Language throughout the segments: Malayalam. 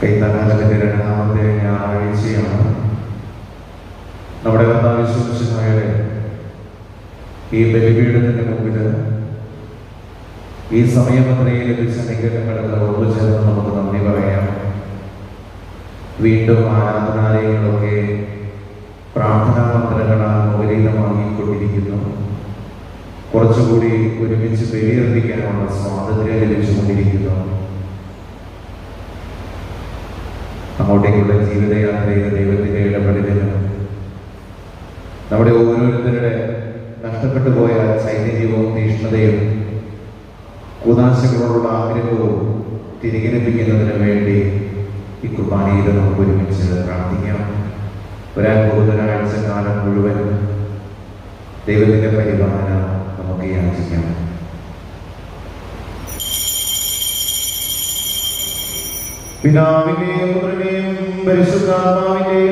കൈത്താക്കാലത്തിന്റെ രണ്ടാമത്തെ ഞായറാഴ്ചയാണ്. നമ്മുടെ കർത്താവിശ്വസിഹായുടെ ഈ ബലിപീഠത്തിന്റെ മുമ്പിൽ ഈ സമയമത്രയിൽ ലഭിച്ച നിഗ്രഹങ്ങൾക്ക് ഒത്തുചേർന്ന് നമുക്ക് നന്ദി പറയാം. വീണ്ടും ആരാധനാലയങ്ങളൊക്കെ പ്രാർത്ഥനാ മന്ത്രങ്ങളാൽ മുഖരിതമാക്കിക്കൊണ്ടിരിക്കുന്നു. കുറച്ചുകൂടി ഒരുമിച്ച് ബലിയർപ്പിക്കാനുള്ള സ്വാതന്ത്ര്യം ലഭിച്ചുകൊണ്ടിരിക്കുന്നു. അങ്ങോട്ടേക്കുള്ള ജീവിതയാത്രയിൽ ദൈവത്തിന്റെ ഇടപെടലിനും നമ്മുടെ ഓരോരുത്തരുടെ നഷ്ടപ്പെട്ടു പോയ ചൈതന്യവും തീഷ്ണതയും കൂതാശകളോടുള്ള ആഗ്രഹവും തിരികെ ലഭിക്കുന്നതിന് വേണ്ടി ഈ കുർബാനയിൽ നമുക്ക് ഒരുമിച്ച് പ്രാർത്ഥിക്കാം. വരാൻ പോകുന്ന ഒരാഴ്ച കാലം മുഴുവൻ ദൈവത്തിന്റെ പരിപാലനം നമുക്ക് യാചിക്കാം. പിതാവിന്റെയും പുത്രന്റെയും പരിശുദ്ധാത്മാവിന്റെയും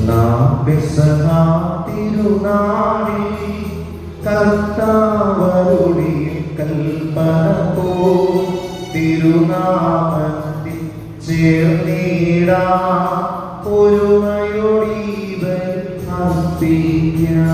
നാമത്തിൽ തിരുനാളിൽ കർത്താവരുടെ കൽപ്പന പോ തിരുനാമത്തിൽ ചേർന്നിടാ ഒരുമയോടിവൻ അർപ്പിക്കാം.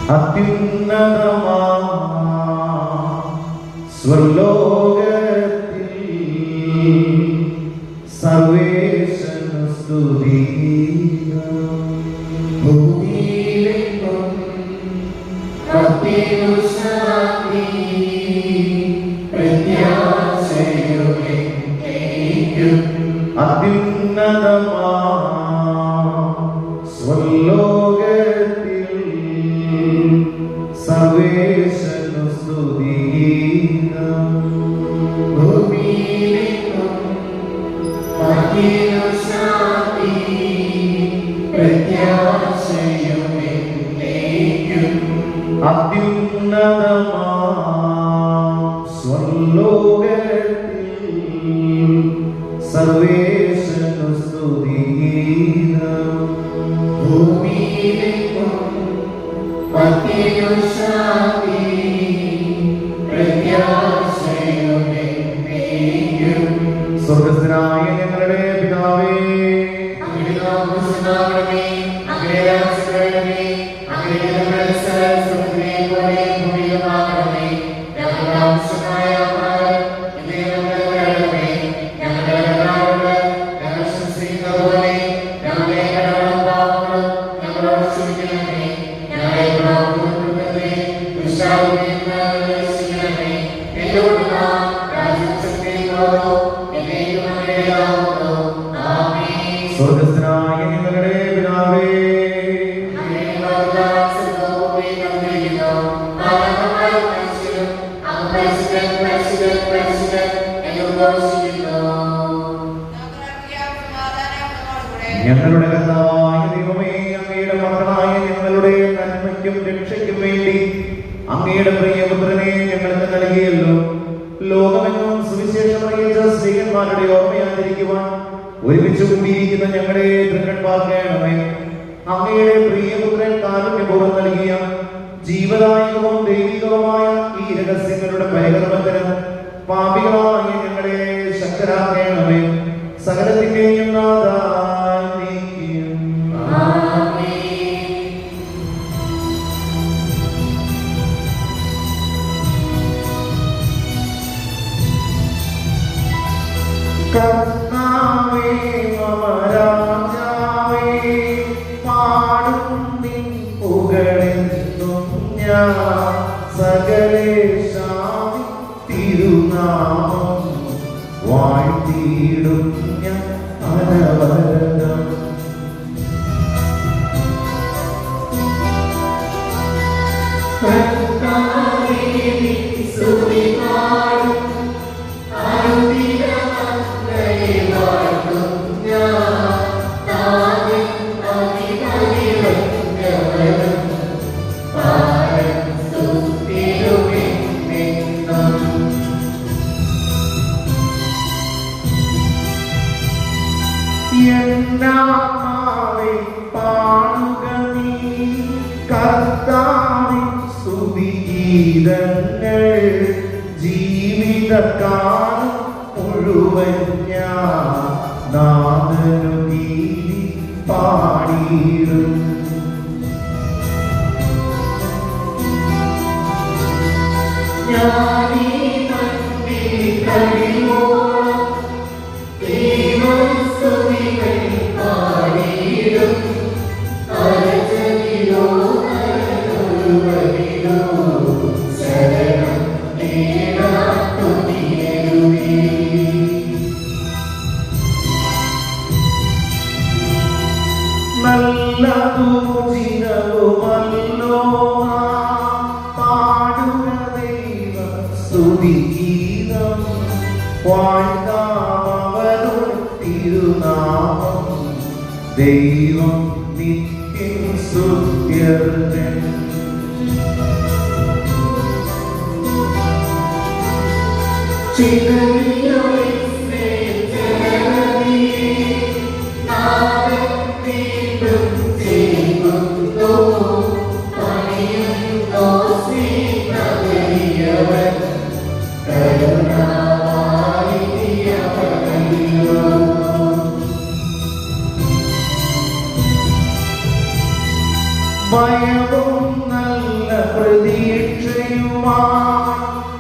അത്യുന്നതമാ സ്വർലോകത്തിൽ സർവേശന സ്തുതി അത്യുന്നതമാ സ്വർലോകത്തിൽ സർവേശന സ്തുതി അത്യുന്നതമാ സ്വർലോകത്തിൽ സർവേശന സ്തുതി സ്വർഗസ്ഥനായ ഞങ്ങളുടെ പിതാവേ, ും സ്വർഗ്ഗസ്ഥനായ ഞങ്ങളുടെ പിതാവേ, ഞങ്ങളുടെ കർത്താവായ ദൈവമേ, അങ്ങയുടെ മക്കളായ ഞങ്ങളുടെ നന്മയ്ക്കും രക്ഷയ്ക്കും വേണ്ടി അങ്ങയുടെ പ്രിയപുത്രനെ ഞങ്ങൾക്ക് നൽകിയല്ലോ. ലോകമെങ്ങും സുവിശേഷം അറിയിച്ച സ്ത്രീയന്മാരുടെ ഓർമ്മയായിരിക്കുവാൻ ഒരുമിച്ച് കൂടിയിരിക്കുന്ന ഞങ്ങളുടെ തൃക്കൺപാർക്കണമേ. അങ്ങയുടെ പ്രിയപുത്രൻ കാരുണ്യപൂർവ്വം നൽകിയ ജീവദായകവും ദൈവികവുമായ ഈ രഹസ്യങ്ങളുടെ പരികർമ്മത്തിന് പാപികളായ ഞങ്ങളെ ശക്തരാക്കണമേ. സകലത്തിന്റെയും നാഥായി നീക്കും. കർത്താവേ മമ രാജാവേ, പാടും നിൻ പുകഴെന്നും ഞാൻ. സകലേശാമി തിരുനാമം വാഴ്ത്തിയിടും ഞാൻ അനവരതം. കർത്താവേ നിൻ സ്തുതി പാടും, എന്നാമേ പാടുക നീ കർത്താവിൻ സ്തുതിഗീതങ്ങൾ. ജീവിതകാലം മുഴുവൻ ഞാൻ നാദനു ഗീതി പാടിയിടും. ഞാനീ മണ്ണിൽ കഴിയുവോളം ദൈവസ്തുതികൾ പാടിയിടും. അരജനിലോ നരനൊരുവനിലോ ശരണം നേടാത്തുനിയരുവീ. നല്ലതു ചിരവുമല്ലോ പാടുക ദൈവ സ്തുതിഗീതം. വാഴ്ത്താമവരുടെ തിരുനാമം. ദൈവം നിത്യം സ്തുത്യർഹൻ. ഭയവും നല്ല പ്രതീക്ഷയുമായി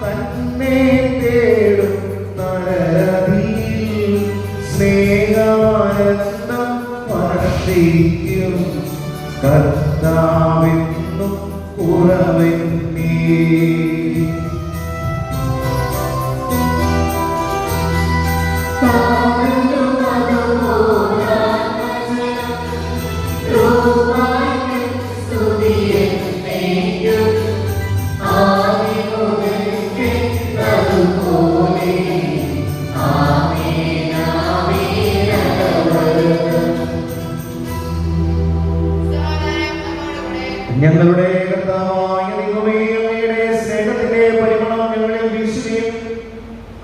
തന്നെ തേടും നരതിയിൽ സ്നേഹാനന്ദം വർഷിക്കും. കർത്താവെന്നും കുറവെന്നേ. ഞങ്ങളുടെ കർത്താവായ ദൈവമേ, അങ്ങയുടെ സ്നേഹത്തിന്റെ പരിമളം ഞങ്ങളിൽ വീശുകയും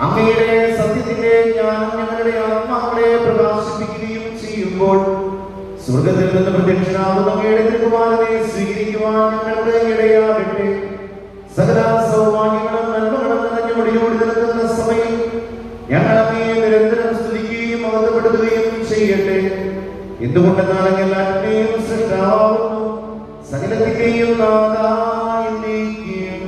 അങ്ങയുടെ സത്യത്തിന്റെ ജ്ഞാനം ഞങ്ങളുടെ ആത്മാക്കളെ പ്രകാശിപ്പിക്കുകയും ചെയ്യുമ്പോൾ സ്വർഗത്തിൽ നിന്ന് പ്രത്യക്ഷനാകുന്ന അങ്ങയുടെ തിരുക്കുമാരനെ സ്വീകരിക്കുവാൻ ഞങ്ങൾക്ക് ഇടയാകട്ടെ. സകല സൗഭാഗ്യങ്ങളും നന്മകളും നിറഞ്ഞ മുടിയോട് നിൽക്കുന്ന സമയം ഞങ്ങൾ അങ്ങയെ നിരന്തരം സ്തുതിക്കുകയും അവതപ്പെടുത്തുകയും ചെയ്യട്ടെ. എന്തുകൊണ്ടെന്നാൽ അങ്ങ് എല്ലാറ്റിനെയും സൃഷ്ടാവുന്നു, സകലത്തിന്റെയും നാഥായി നീക്കും.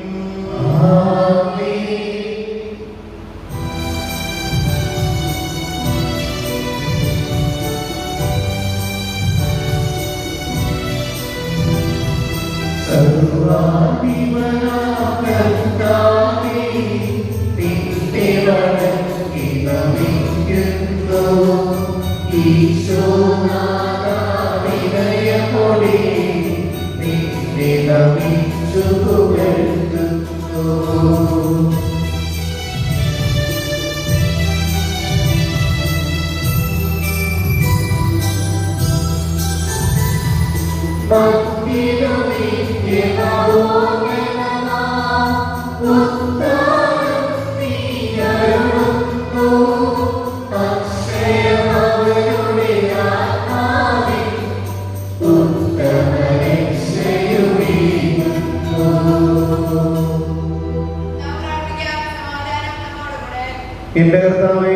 എന്റെ കർത്താവേ,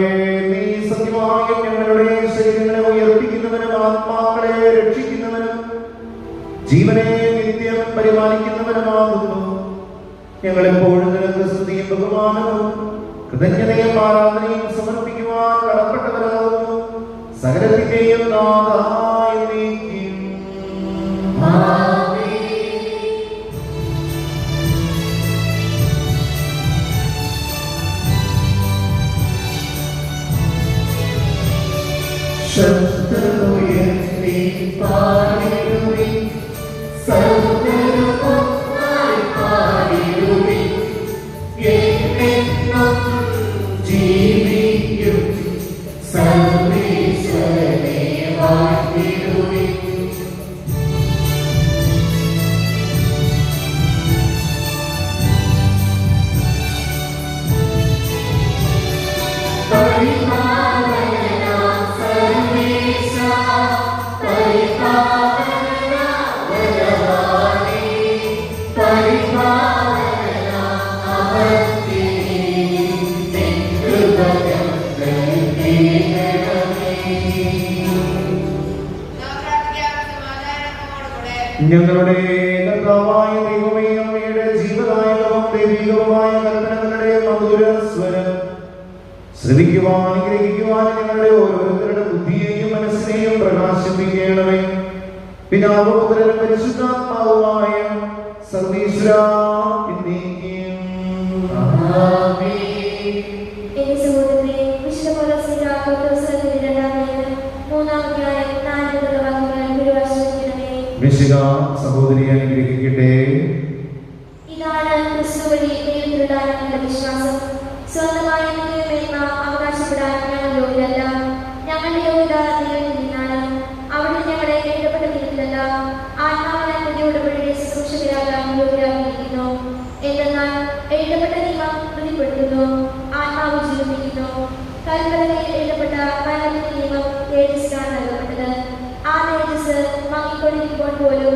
നീ സത്യമായും ഞങ്ങളുടെ ശരീരങ്ങളെ ഉയർപ്പിക്കുന്നവനും ആത്മാക്കളെ രക്ഷിക്കുന്നവനും ജീവനെ നിത്യം പരിപാലിക്കുന്നവനുമാകുന്നു. ഞങ്ങളെപ്പോഴും നിനക്ക് സ്തുതിയും ബഹുമാനവും കൃതജ്ഞതയും ആരാധനയും സമർപ്പിക്കുവാൻ കടപ്പെട്ടവരാകുന്നു. സകലത്തിന്റെയും നാഥായി നീക്കും. ശബ്ദമുയർത്തി പാടിടുവിൻ, സർവ്വരുമൊന്നായി പാടിടുവിൻ, എന്നെന്നും ജീവിക്കും സർവ്വേശ്വരനെ വാഴ്ത്തിടുവിൻ. ഞങ്ങളുടെ കർത്താവായ ദൈവമേ, അങ്ങയുടെ ജീവദായകവും ദൈവികവുമായ കൽപ്പനകളുടെ മധുര സ്വരം ശ്രവിക്കുവാനും ഗ്രഹിക്കുവാനും ഞങ്ങളുടെ ഓരോരുത്തരുടെ ബുദ്ധിയെയും മനസ്സിനെയും പ്രകാശിപ്പിക്കണമേ. പിതാവും പുത്രനും പരിശുദ്ധാത്മാവുമായ സർവ്വേശ്വരാ എന്നേക്കും. ആമേൻ. മിശിഹ സഹോദരിയെ അനുഗ്രഹിക്കട്ടെ. ഇതാണ് ക്രിസ്തു വഴി ദൈവത്തിലുള്ള ഞങ്ങളുടെ വിശ്വാസം. സ്വന്തമായ മേന്മ അവകാശപ്പെടാൻ ഞങ്ങൾ യോഗ്യരല്ല. ഞങ്ങളുടെ യോഗ്യത ദൈവത്തിൽ നിന്നാണ്. അവിടെ ഞങ്ങളെ എഴുതപ്പെട്ട നിയമത്തിലല്ല, ആത്മാവിനാൽ പുതിയ ഉടമ്പടിയുടെ ശുശ്രൂഷകരാകാൻ യോഗ്യരാക്കിയിരിക്കുന്നു. എന്തെന്നാൽ എഴുതപ്പെട്ട നിയമം പ്രതിപ്പെടുത്തുന്നു, ആത്മാവ് ജീവിപ്പിക്കുന്നു. കൽപ്പനയിൽ എഴുതപ്പെട്ട മരണത്തിന്റെ നിയമം തേജസ്സിലാണ് നൽകപ്പെട്ടത്. ആ തേജസ് മങ്ങിക്കൊണ്ടിരിക്കുമ്പോൾ പോലും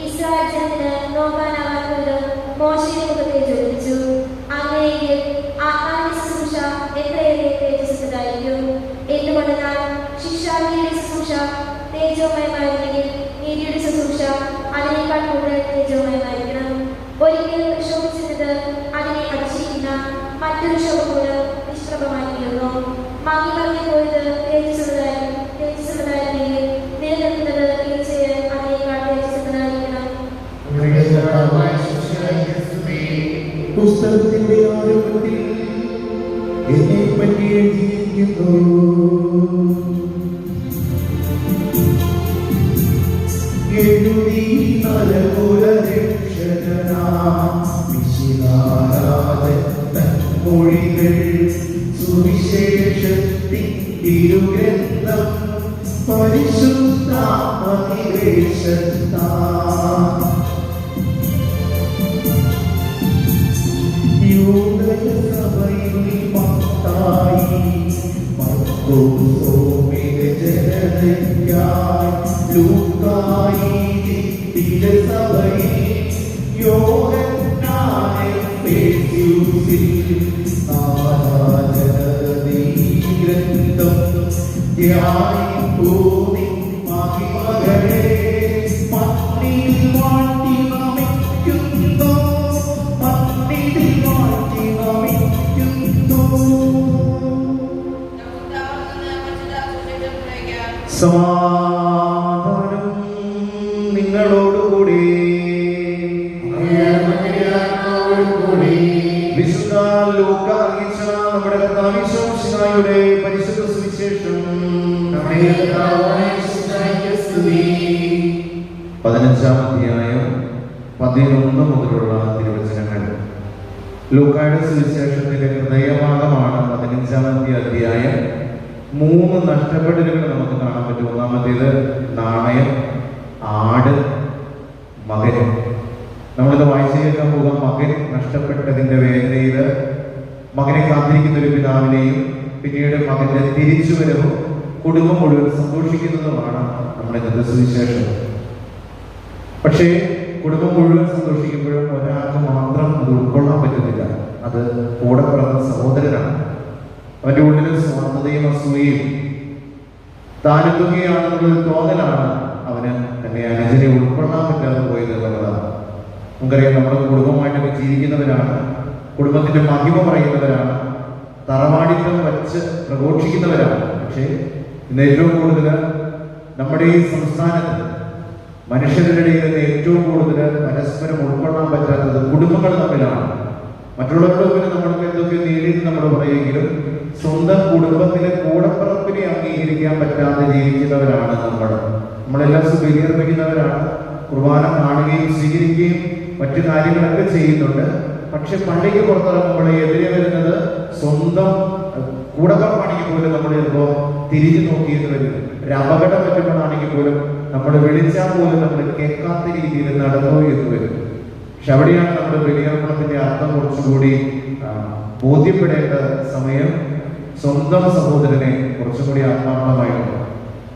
ഇസ്രായേൽ ജനത്തിന് നോക്കാനാവാത്തത് മോശയുടെ മുഖത്തെ ജ്വലിച്ചു. അങ്ങനെയെങ്കിൽ ആത്മാവിന്റെ ശുശ്രൂഷ എത്രയേറെ തേജസ്സുള്ളതായിരിക്കും. എന്തുകൊണ്ടെന്നാൽ ശിക്ഷാവിധിയുടെ ശുശ്രൂഷ തേജോമയമായിരുന്നെങ്കിൽ നീതിയുടെ ശുശ്രൂഷ അതിനേക്കാൾ കൂടുതൽ തേജോമയമായിരിക്കണം. ഒരിക്കൽ ശോഭിച്ചിരുന്നത് അതിനെ അതിശയിക്കുന്ന മറ്റൊരു ശോഭ മൂലം നിഷ്പ്രഭമായി തീർന്നു. മങ്ങി മറിഞ്ഞു പോയത് തേജസ്സുള്ളതായിരുന്നെങ്കിൽ നിലനിൽക്കുന്നത് തീർച്ചയായും അതിനേക്കാൾ തേജസ്സുള്ളതായിരിക്കണം. പുസ്തകത്തിന്റെ ആരംഭത്തിൽ എന്നെ പറ്റി എഴുതിയിരിക്കുന്നു. എഴുതി നരകുല രക്ഷകനാം മിശിഹാരാധൻ മൊഴികൾ സുവിശേഷത്തിൻ തിരുഗ്രന്ഥം പരിശുദ്ധാത്മനിവേശത്താൽ യൂദയസഭയിൽ മത്തായി മർക്കോസോമിക ജനതയ്ക്കായി ലൂക്കായി തിരുസഭയിൽ യോഹന്നാനെ എഫെസ്യൂസിൽ ആരാധനീഗ്രന്ഥം ധ്യാനിപ്പോനി മഹിമകളെ മണ്ണിൽ വാഴ്ത്തി നമിക്കുന്നു, മണ്ണിൽ വാഴ്ത്തി നമിക്കുന്നു. സമാധാനം നിങ്ങളോടുകൂടി. വിശുദ്ധ ലൂക്കാ അറിയിച്ച നമ്മുടെ കർത്താവിന്റെ പരിശുദ്ധ സുവിശേഷം. നമ്മുടെ കർത്താവായ യേശുക്രിസ്തുവിന്റെ സ്തുതി. 15-ാം അധ്യായം 11 മുതലുള്ള തിരുവചനങ്ങൾ. ലൂക്കായുടെ സുവിശേഷത്തിലെ ഹൃദയഭാഗമാണ് 15-ാം അധ്യായം. 3 നഷ്ടപ്പെടലുകൾ നമുക്ക് കാണാൻ പറ്റും. ഒന്നാമത്തേത് നാണയം, ആട്, മകൻ. നമ്മളിത് വായിച്ചു കേൾക്കാൻ പോകാം. മകൻ നഷ്ടപ്പെട്ടതിന്റെ വേദനയിൽ മകനെ കാത്തിരിക്കുന്ന ഒരു പിതാവിനെയും പിന്നീട് മകന്റെ തിരിച്ചുവരവും കുടുംബം മുഴുവൻ സന്തോഷിക്കുന്നതുമാണ് നമ്മുടെ ഇന്നത്തെ സുവിശേഷം. പക്ഷേ കുടുംബം മുഴുവൻ സന്തോഷിക്കുമ്പോഴും ഒരാൾക്ക് മാത്രം അത് ഉൾക്കൊള്ളാൻ പറ്റുന്നില്ല. അത് കൂടെ പിറന്ന സഹോദരനാണ്. അവന്റെ ഉള്ളിൽ സ്വാർത്ഥതയും അസൂയയും താനെന്തൊക്കെയാണെന്നുള്ളൊരു തോന്നലാണ് അവന് തന്നെ അനുജനെ ഉൾക്കൊള്ളാൻ പറ്റാതെ പോയത് എന്നുള്ളതാണ്. നമുക്കറിയാം, നമ്മുടെ കുടുംബമായിട്ടൊക്കെ ജീവിക്കുന്നവരാണ്, കുടുംബത്തിന്റെ മഹിമ പറയുന്നവരാണ്, തറവാടിത്തം വച്ച് പ്രഘോഷിക്കുന്നവരാണ്. പക്ഷേ ഇന്ന് ഏറ്റവും കൂടുതൽ നമ്മുടെ ഈ സംസ്ഥാനത്ത് മനുഷ്യരുടെ ഇടയിൽ നിന്ന് ഏറ്റവും കൂടുതൽ പരസ്പരം ഉൾക്കൊള്ളാൻ പറ്റാത്തത് കുടുംബങ്ങൾ തമ്മിലാണ്. മറ്റുള്ളവരുടെ മുമ്പിൽ നമ്മൾക്ക് എന്തൊക്കെ നേടിയെന്ന് നമ്മൾ പറയുമെങ്കിലും സ്വന്തം കുടുംബത്തിലെ കൂടപ്പിറപ്പിനെ അംഗീകരിക്കാൻ പറ്റാതെ ജീവിക്കുന്നവരാണ് നമ്മളെല്ലാം ബലിയർപ്പിക്കുന്നവരാണ്, കുർബാന കാണുകയും സ്വീകരിക്കുകയും മറ്റു കാര്യങ്ങളൊക്കെ ചെയ്യുന്നുണ്ട്. പക്ഷെ പള്ളിക്ക് പുറത്തിറങ്ങുമ്പോൾ എതിരെ വരുന്നത് സ്വന്തം കൂടപ്പിറപ്പാണെങ്കിൽ പോലും നമ്മൾ ചിലപ്പോൾ തിരിഞ്ഞു നോക്കിയെന്ന് വരും. ഒരു അപകടം പറ്റുമ്പോഴാണെങ്കിൽ പോലും നമ്മൾ വിളിച്ചാൽ പോലും നമ്മൾ കേൾക്കാത്ത രീതിയിൽ നടന്നു എന്ന് വരും. പക്ഷെ അവിടെയാണ് നമ്മുടെ ബലിയർപ്പണത്തിന്റെ അർത്ഥം കുറച്ചുകൂടി ബോധ്യപ്പെടേണ്ട സമയം. സ്വന്തം സഹോദരനെ കുറച്ചുകൂടി ആത്മാർത്ഥമായിട്ട്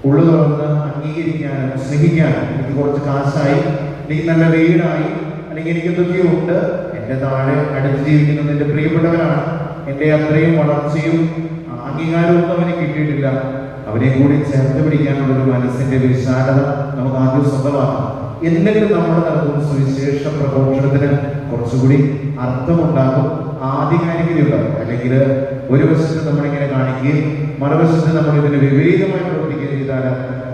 ഉള്ളു തുറന്ന് അംഗീകരിക്കാനും സ്നേഹിക്കാനും. എനിക്ക് കുറച്ച് കാശായി, എനിക്ക് നല്ല വീടായി, അല്ലെങ്കിൽ എനിക്ക് എന്തൊക്കെയോ ഉണ്ട്, എൻ്റെ താഴെ അടുത്ത് ജീവിക്കുന്നത് എൻ്റെ പ്രിയപ്പെട്ടവരാണ്, എൻ്റെ അത്രയും വളർച്ചയും അംഗീകാരവും അവന് കിട്ടിയിട്ടില്ല, അവനെ കൂടി ചേർത്ത് പിടിക്കാനുള്ളൊരു മനസ്സിന്റെ വിശാലത നമുക്ക് ആദ്യം സ്വന്തമാക്കാം. എന്നിട്ട് നമ്മൾ നടത്തുന്ന സുവിശേഷ പ്രഘോഷണത്തിന് കുറച്ചുകൂടി അർത്ഥമുണ്ടാകും, ആധികാരികതയുണ്ടാകും. അല്ലെങ്കിൽ ഒരു വശത്ത് നമ്മളിങ്ങനെ കാണിക്കുകയും മറുവശത്ത് നമ്മൾ ഇതിന് വിപരീതമായി പ്രവർത്തിക്കുകയും ചെയ്താൽ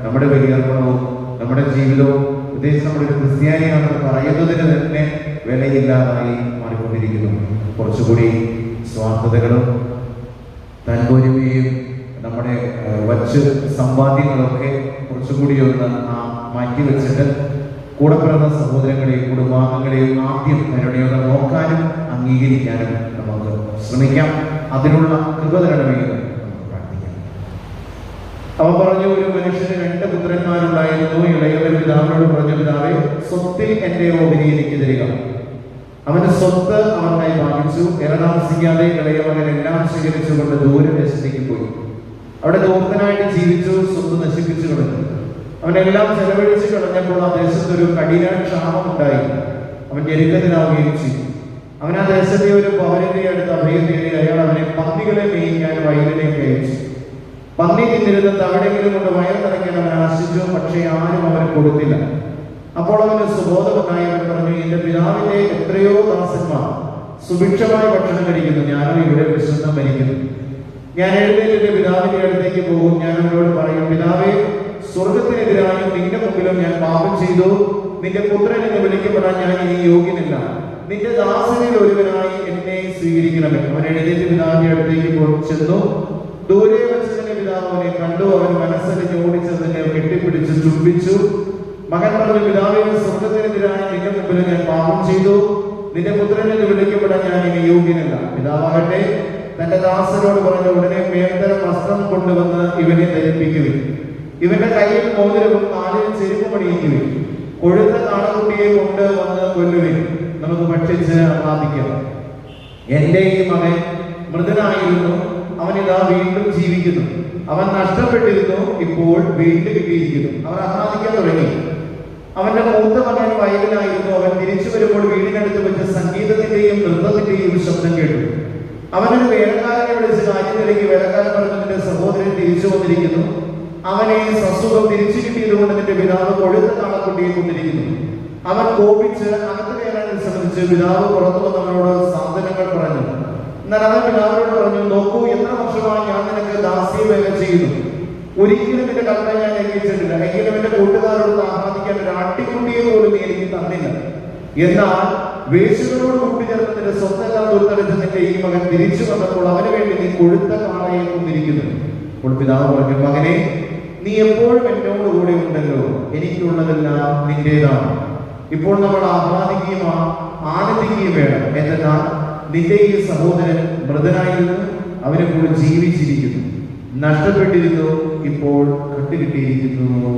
നമ്മുടെ ബലിയർപ്പണവും നമ്മുടെ ജീവിതവും പ്രത്യേകിച്ച് നമ്മുടെ ക്രിസ്ത്യാനിയാണെന്ന് പറയുന്നതിന് തന്നെ വിലയില്ലാതായി മാറിക്കൊണ്ടിരിക്കുന്നു. കുറച്ചുകൂടി സ്വാർത്ഥതകളും താല്പര്യവും നമ്മുടെ വച്ച് സമ്പാദ്യങ്ങളൊക്കെ കുറച്ചുകൂടി ഒന്ന് മാറ്റി വെച്ചിട്ട് കൂടെ പിറന്ന സഹോദരങ്ങളെയും കുടുംബാംഗങ്ങളെയും ആദ്യം കരുണയോടെ നോക്കാനും അംഗീകരിക്കാനും നമുക്ക് ശ്രമിക്കാം. അതിനുള്ള കൃപ തരണമെന്ന് നമുക്ക് പ്രാർത്ഥിക്കാം. അവൻ പറഞ്ഞു, ഒരു മനുഷ്യന് 2 പുത്രന്മാരുണ്ടായിരുന്നു. ഇളയവൻ പിതാവിനോട് പറഞ്ഞു, പിതാവേ, സ്വത്തിൽ എന്റെ ഓഹരി എനിക്ക് തരിക. അവന്റെ സ്വത്ത് അവർക്കായി ഭാഗിച്ചു. ഏറെ താമസിക്കാതെ ഇളയ മകൻ എല്ലാം സ്വീകരിച്ചുകൊണ്ട് ദൂരദേശത്തേക്ക് പോയി. അവിടെ ദൂരത്തിനായിട്ട് ജീവിച്ചു, സ്വത്ത് നശിപ്പിച്ചു കളഞ്ഞു. അവനെല്ലാം ചെലവഴിച്ച് കളഞ്ഞപ്പോൾ ആ ദേശത്ത് ഒരു കഠിന ക്ഷാമം ഉണ്ടായി. അവൻ ഞെരുക്കത്തിലാവുകയും ചെയ്തു. അവൻ ആ ദേശത്തെ ഒരു പൗരന്റെ അടുത്ത് അഭയം തേടി. അയാൾ അവനെ പന്നികളെ മേയിക്കാൻ വയലിലേക്ക് അയച്ചു. പന്നി തിന്നിരുന്ന തവിടെങ്കിലും കൊണ്ട് വയർ നിറയ്ക്കാൻ അവൻ ആശിച്ചു. പക്ഷേ ആരും അവന് കൊടുത്തില്ല. അപ്പോൾ അവന് സുബോധമുണ്ടായി. അവൻ പറഞ്ഞു, എന്റെ പിതാവിന്റെ എത്രയോ ദാസന്മാർ സുഭിക്ഷമായ ഭക്ഷണം കഴിക്കുന്നു, ഞാനോ ഇവിടെ വിശുദ്ധം മരിക്കുന്നു. ഞാൻ എഴുന്നേറ്റ് എന്റെ പിതാവിന്റെ അടുത്തേക്ക് പോകും. ഞാൻ അവനോട് പറയും, പിതാവേ, സ്വർഗത്തിനെതിരായും നിന്റെ മുമ്പിലും ഞാൻ പാപം ചെയ്തു. നിന്റെ പുത്രൻ എന്ന് വിളിക്കപ്പെടാൻ ഞാൻ ഇനി യോഗ്യനില്ല. നിന്റെ ദാസനിൽ ഒരുവനായി എന്നെ സ്വീകരിക്കണമേ. അവൻ എഴുന്നേറ്റ് പിതാവിന്റെ അടുത്തേക്ക് ചെന്നു. ദൂരെ വെച്ച് തന്നെ പിതാവ് അവനെ കണ്ടു. അവൻ മനസ്സലിഞ്ഞ് ഓടിച്ചതിനെ കെട്ടിപ്പിടിച്ച് ചുംബിച്ചു. മകൻ പറഞ്ഞു, പിതാവേ, സ്വർഗത്തിനെതിരായി നിന്റെ മുമ്പിൽ ഞാൻ പാപം ചെയ്തു. നിന്റെ പുത്രൻ എന്ന് വിളിക്കപ്പെടാൻ ഞാൻ ഇനി യോഗ്യനല്ല. പിതാവാകട്ടെ തന്റെ ദാസനോട് പറഞ്ഞു, ഉടനെ മേൽത്തരം വസ്ത്രം കൊണ്ടുവന്ന് ഇവനെ ധരിപ്പിക്കുവിൻ. ഇവന്റെ കയ്യിൽ മോതിരവും കാലിൽ ചെരുപ്പും അണിയിക്കുവിൻ. കൊഴുത്ത കാളക്കുട്ടിയെ കൊണ്ട് വന്ന് കൊല്ലുവിൻ. നമുക്ക് ഭക്ഷിച്ച് ആഹ്ലാദിക്കാം. എന്റെ ഈ മകൻ മൃതനായിരുന്നു, അവനിതാ വീണ്ടും ജീവിക്കുന്നു. അവൻ നഷ്ടപ്പെട്ടിരുന്നു, ഇപ്പോൾ വീണ്ടും കിട്ടിയിരിക്കുന്നു. അവർ ആഹ്ലാദിക്കാൻ തുടങ്ങി. അവന്റെ മൂത്ത മകൻ വയലിലായിരുന്നു. അവൻ തിരിച്ചു വരുമ്പോൾ വീടിനടുത്ത് വെച്ച് സംഗീതത്തിന്റെയും നൃത്തത്തിന്റെയും ശബ്ദം കേട്ടു. അവനൊരു വേലക്കാരനെ വിളിച്ച് കാര്യം തിരക്കി. വേലക്കാരൻ പറഞ്ഞു, നിന്റെ സഹോദരൻ തിരിച്ചു വന്നിരിക്കുന്നു. അവനെ സസുഖം തിരിച്ചു കിട്ടിയതുകൊണ്ട് നിന്റെ പിതാവ് കൊഴുത്ത കാളക്കുട്ടിയെ കൊണ്ടിരിക്കുന്നു. അവൻ കോപിച്ച് അകത്ത് കയറാൻ ശ്രമിച്ച് പിതാവ് പുറത്തു വന്നവനോട് സാധനങ്ങൾ പറഞ്ഞു. എന്നാൽ അവൻ പിതാവിനോട് പറഞ്ഞു, നോക്കൂ, എത്ര വർഷമായി ഞാൻ നിനക്ക് ദാസ്യ വേല ചെയ്യുന്നു. ഒരിക്കലും നിന്റെ കൽപ്പന ഞാൻ ലംഘിച്ചിട്ടില്ല. എങ്കിലും എന്റെ കൂട്ടുകാരോട് ആഹ്ലാദിക്കാൻ ഒരു ആട്ടിക്കുട്ടിയെ പോലും നീ എനിക്ക് തന്നില്ല. എന്നാൽ വേശ്യകളോട് കൂട്ടിച്ചേർന്ന് നിന്റെ സ്വത്തെല്ലാം ദുർത്തടിച്ച് നിന്റെ ഈ മകൻ തിരിച്ചു വന്നപ്പോൾ അവന് വേണ്ടി നീ കൊഴുത്ത കാളയെ കൊണ്ടിരിക്കുന്നു. അപ്പോൾ പിതാവ് പറഞ്ഞു, മകനെ, നീ എപ്പോഴും എന്നോട് കൂടെ ഉണ്ടല്ലോ, എനിക്കുള്ളതെല്ലാം നിന്റേതാണ്. ഇപ്പോൾ നമ്മൾ ആനന്ദിക്കുകയും വേണം. എന്നാൽ നിന്റെ ഈ സഹോദരൻ മൃതനായിരുന്നു, അവനെ കൂടെ ജീവിച്ചിരിക്കുന്നു, നഷ്ടപ്പെട്ടിരുന്നു, ഇപ്പോൾ കണ്ടുകിട്ടിയിരിക്കുന്നു.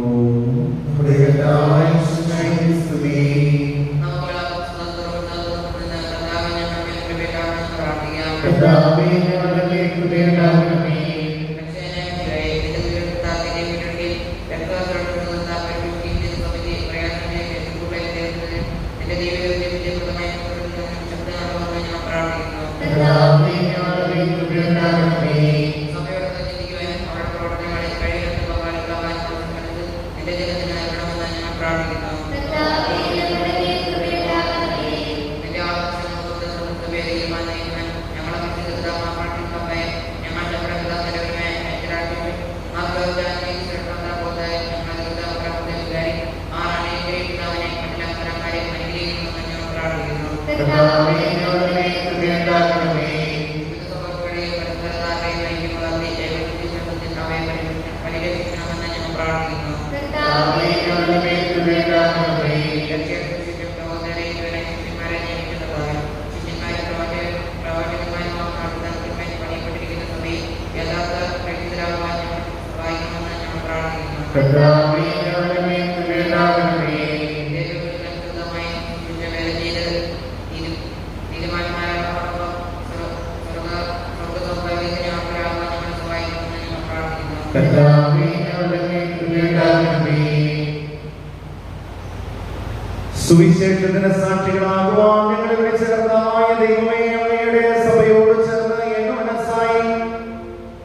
സുവിശേഷത്തിന് സാക്ഷികളാകുവാൻ ഞങ്ങളെ വിളിച്ച കർത്താവായ ദൈവമേ, അങ്ങയുടെ സഭയോട് ചേർന്ന് ഏകമനസ്സായി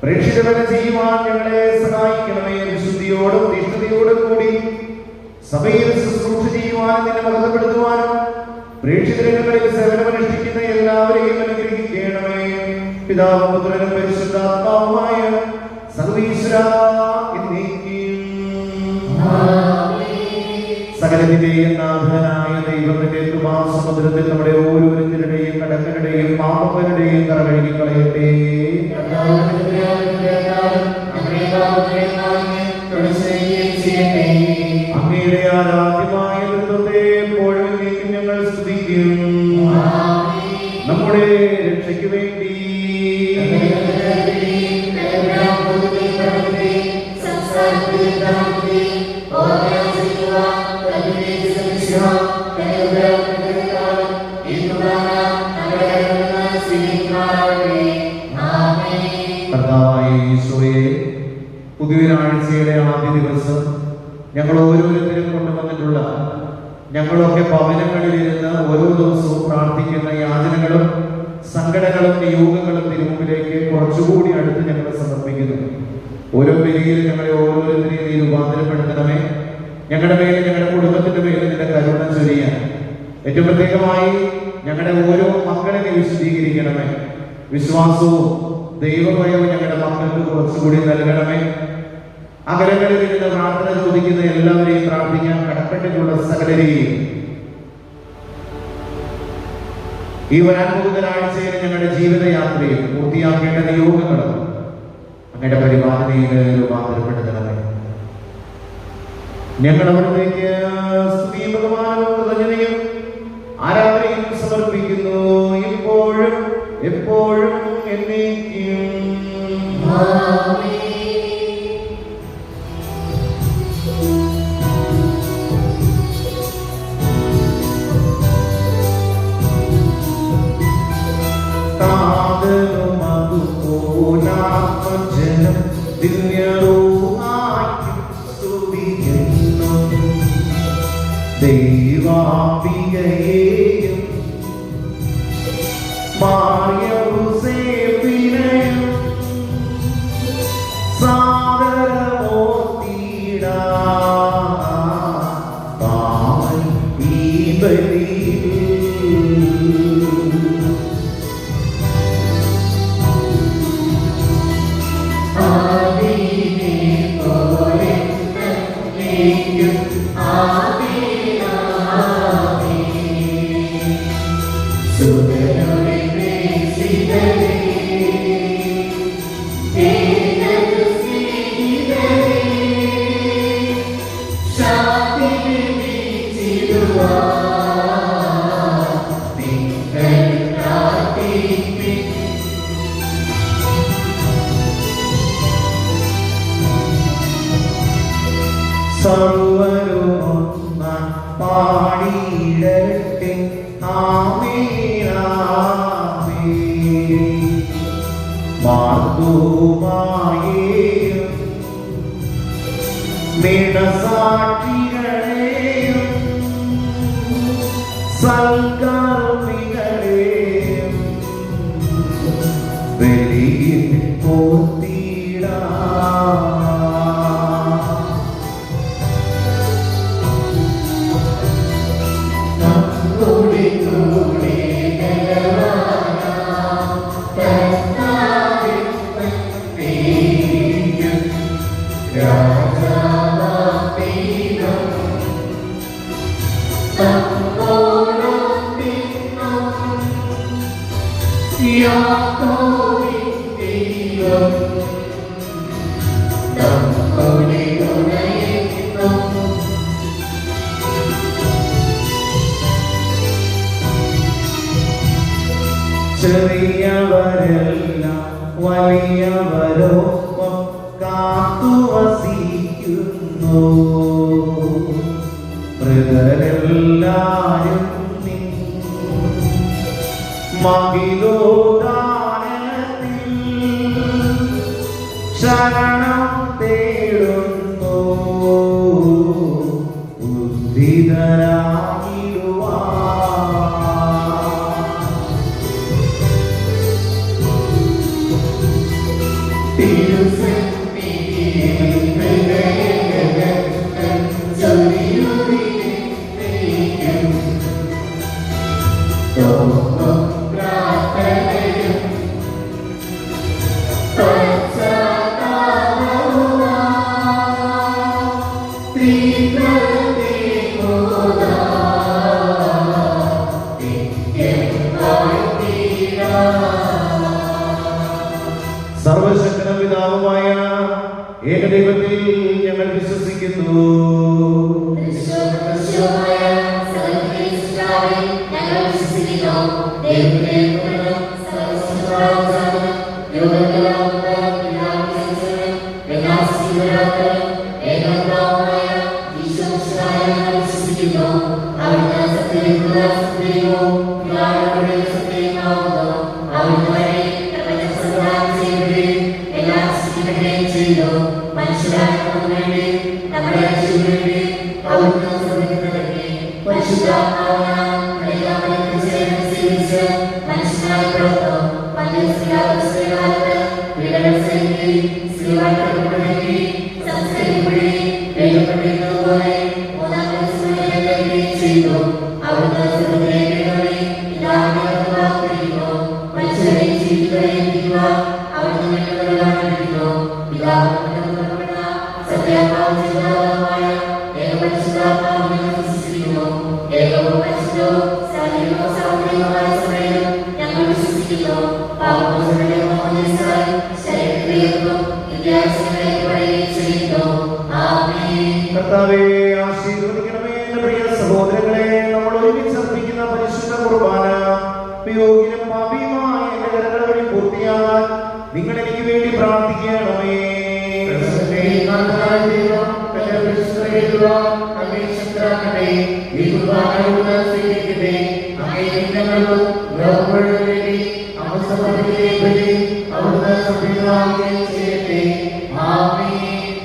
പ്രേക്ഷിതവനെ ചെയ്യുവാൻ ഞങ്ങളെ സഹായിക്കണമേ. വിശുദ്ധിയോടും തീഷ്ണതയോടും കൂടി സഭയിൽ ശുശ്രൂഷ ചെയ്യുവാനും നിന്നെ മഹത്വപ്പെടുത്തുവാനും പ്രേക്ഷിതങ്ങളിൽ സേവനമനുഷ്ഠിക്കുന്ന എല്ലാവരെയും അനുഗ്രഹിക്കണമേ. പിതാവും പുത്രനും പരിശുദ്ധാത്മാവുമായ സർവീശ്വരാ സകലത്തിന്റെയും നാഥനായ ദൈവത്തിന്റെ കൃപാസമുദ്രത്തിൽ നമ്മുടെ ഓരോരുത്തരുടെയും കടങ്ങളുടെയും പാപങ്ങളുടെയും കറ കഴുകി കളയട്ടെ. അങ്ങയുടെ ആരാധ്യമായ നൃത്തത്തെ എപ്പോഴും ഞങ്ങൾ സ്തുതിക്കും. നമ്മുടെ രക്ഷയ്ക്ക് വേണ്ടി കർത്താവായ ഈശോയെ, പുതിയൊരാഴ്ചയുടെ ആദ്യ ദിവസം ഞങ്ങൾ ഓരോരുത്തരും കൊണ്ടുവന്നിട്ടുള്ള ഞങ്ങളൊക്കെ ഭവനങ്ങളിലിരുന്ന് ഓരോ ദിവസവും പ്രാർത്ഥിക്കുന്ന യാചനകളും സങ്കടങ്ങളും നിയോഗങ്ങളും തിരുമുമ്പിലേക്ക് കുറച്ചുകൂടി അടുത്ത് ഞങ്ങൾ സമർപ്പിക്കുന്നു. ഓരോ ബലിയിൽ ഞങ്ങളെ ഓരോരുത്തരെയും നീ രൂപാന്തരപ്പെടുത്തണമേ. ഞങ്ങളുടെ മേലെ, ഞങ്ങളുടെ കുടുംബത്തിന്റെ മേലെ നിന്റെ കരുണ ചൊരിയാൻ, ഏറ്റവും പ്രത്യേകമായി ഞങ്ങളുടെ ഓരോ മക്കളെ നീ വിശദീകരിക്കണമേ. വിശ്വാസവും ദൈവഭയവും ഞങ്ങളുടെ മക്കൾക്ക് കുറച്ചുകൂടി നൽകണമേ. അകലങ്ങളിൽ നിന്ന് പ്രാർത്ഥന ചോദിക്കുന്ന എല്ലാവരെയും പ്രാർത്ഥിക്കാൻ കടപ്പെട്ടിട്ടുള്ള സകലരെയും ഈ വരാൻ പോകുന്ന ഒരാഴ്ചയിൽ ഞങ്ങളുടെ ജീവിതയാത്രയിൽ പൂർത്തിയാക്കേണ്ട നിയോഗങ്ങളും അങ്ങയുടെ പരിപാലനയിൽ രൂപാന്തരപ്പെടുത്തണമേ. ഞങ്ങൾ അവിടത്തേക്ക് സ്തുതിയും ബഹുമാനവും കൃതജ്ഞതയും ആരാധനയും സമർപ്പിക്കുന്നു, ഇപ്പോഴും എപ്പോഴും എന്നേക്കും. ജനം സ്തുതിക്കുന്നു ദൈവാംബികയെയും മാർയൗസേപ്പിനെയും സാദരമോർത്തിടാം പാവൻ ഈ ബലിയിൽ. Amen. സർവരുമൊന്നാൻ പാടിയിടട്ടെ ആമേൻ ആമേൻ. മാർദ്ദൂമായേയും നിണസാക്ഷികളെയും സൽക്കർമ്മികളെയും ബലിയിൽ പോർത്തിടാം. ചെറിയവരെല്ലാം വലിയവരൊപ്പം കാത്തുവസിക്കുന്നു. മൃതരെല്ലാരും മഹിതോദാനത്തിൽ ശരണം തേടുന്നു. സർവശക്തനും പിതാവുമായ ഏകദൈവത്തിൽ ഞങ്ങൾ വിശ്വസിക്കുന്നു. കർത്താവേ, ആശീർവദിക്കണമേ. എന്റെ പ്രിയ സഹോദരങ്ങളെ, നമ്മൾ ഒരുമിച്ച് അർപ്പിക്കുന്ന പരിശുദ്ധ കുർബാന യോഗ്യനും പാപിയുമായ എന്റെ കരങ്ങൾ വഴി പൂർത്തിയാകാൻ നിങ്ങൾ എനിക്ക് വേണ്ടി പ്രാർത്ഥിക്കണമേ.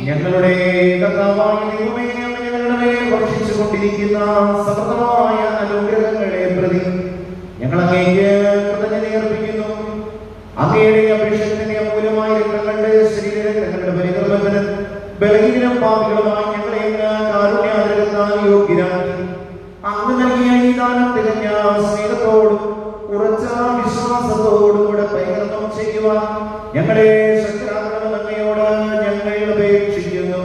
ഞങ്ങളുടെ കർത്താവായ ദൈവമേ, ഞങ്ങളുടെ മേൽ വർഷിച്ചുകൊണ്ടിരിക്കുന്ന സമൃദ്ധമായ അനുഗ്രഹങ്ങളെ പ്രതി ഞങ്ങൾ അങ്ങേക്ക് കൃതജ്ഞതയർപ്പിക്കുന്നു. അങ്ങയുടെ അഭിഷേകത്തിന്റെ അമൂല്യമായ രക്തങ്ങളുടെ ശരീരങ്ങളുടെ പരികർമ്മത്തിന് ബലഹീനം പാപികളുമായി ഞങ്ങളെ കാരുണ്യാതിരത്താൽ യോഗ്യരാക്കി. അങ്ങ് നൽകിയ ഈ ദാനം തികഞ്ഞ സ്നേഹത്തോടും ഉറച്ച വിശ്വാസത്തോടും കൂടെ പരികർമ്മം ചെയ്യുവാൻ ഞങ്ങളെ ശക്തരാക്കണമെന്ന് അങ്ങയോട് ഞങ്ങൾ അപേക്ഷിക്കുന്നു.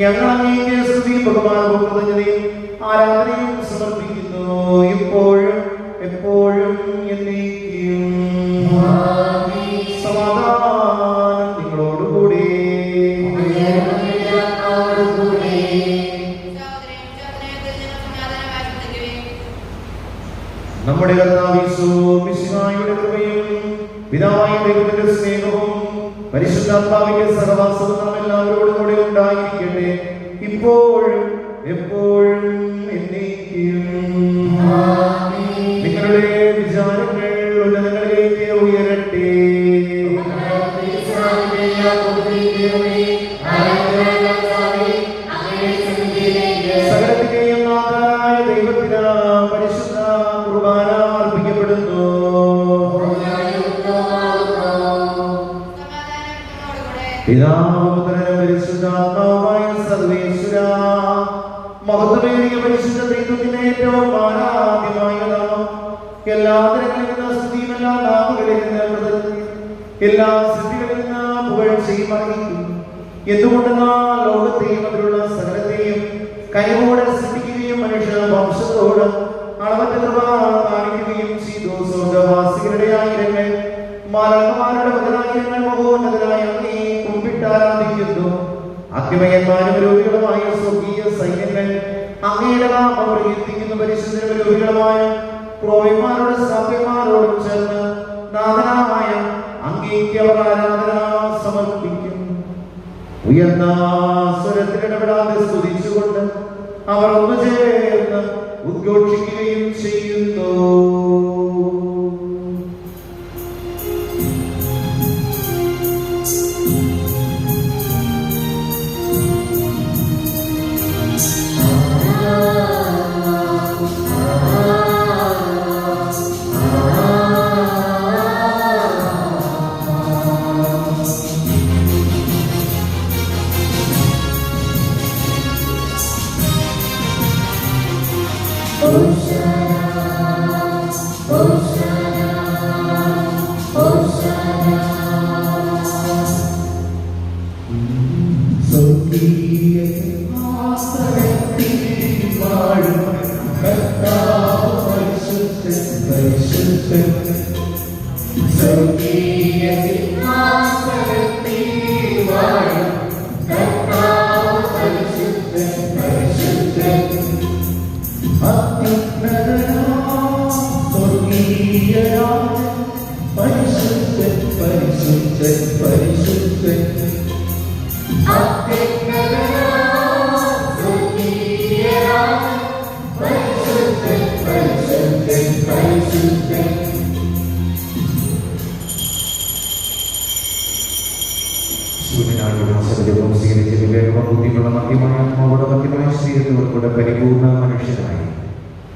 ഞങ്ങൾ അങ്ങേക്ക് സ്തുതിയും ബഹുമാനവും കൃതജ്ഞതയും ആരാധനയും സമർപ്പിക്കുന്നു, ഇപ്പോഴും എപ്പോഴും എന്നേക്കും. സമാധാനം നിങ്ങളോടുകൂടി. സമാധാനം നമ്മുടെ കർത്താവ് യേശു മിശിഹായുടെ കൃപയും പിതാവായ ദൈവത്തിന്റെ സ്നേഹവും പരിശുദ്ധാത്മാവിന്റെ സഹവാസവും നാം എല്ലാവരോടും കൂടെ ഉണ്ടായിരിക്കട്ടെ, ഇപ്പോഴും എപ്പോഴും എന്നേക്കും. നിങ്ങളുടെ വിചാരങ്ങൾ ഉന്നതങ്ങളിലേക്ക് ഉയരട്ടെ. സകലത്തിന്റെയും നാഥനായ ദൈവത്തിന് പരിശുദ്ധ കുർബാന അർപ്പിക്കപ്പെടുന്നു. പിതാവും പുത്രനും പരിശുദ്ധാത്മാവുമായ സർവേശ്വരാ, മഹത്വമേറിയ പരിശുദ്ധ ത്രിത്വത്തിന്റെ ഏറ്റവും ആരാധ്യമായ നാമം എല്ലാ തരങ്ങളിൽ നിന്ന് സ്തുതിയും എല്ലാ നാമങ്ങളിൽ നിന്ന് കൃതജ്ഞതയും എല്ലാ സൃഷ്ടികളിൽ നിന്ന് പുകഴ്ചയും അർഹിക്കുന്നു. എന്തുകൊണ്ടെന്നാൽ ലോകത്തെയും അതിലുള്ള സകലത്തെയും കനിവോടെ സൃഷ്ടിക്കുകയും മനുഷ്യ വംശത്തോട് അളവറ്റ കൃപ കാണിക്കുകയും ചെയ്തു. സ്വർഗവാസികളുടെ ആയിരങ്ങൾ മാലാഖമാരുടെ പതിനായിരങ്ങൾ മഹോന്നതരായ അങ്ങേ കുമ്പിട്ട് ആരാധിക്കുന്നു. അഗ്നിമയന്മാരും രോഗികളുമായ സ്വർഗീയ സൈന്യങ്ങൾ അങ്ങയുടെ നാമം പ്രകീർത്തിക്കുന്നു. പരിശുദ്ധരും രോഗികളുമായ ക്രോവിന്മാരോട് സാധ്യന്മാരോടും ചേർന്ന് നാഥനായ അങ്ങേക്ക് അവർ ആരാധന സമർപ്പിക്കും. ഉയർന്ന സ്വരത്തിലിടപെടാതെ സ്തുതിച്ചുകൊണ്ട് അവർ ഒന്ന് ചേർന്ന് ഉദ്ഘോഷിക്കുകയും ചെയ്യുന്നു. പരിപൂർണ മനുഷ്യനായി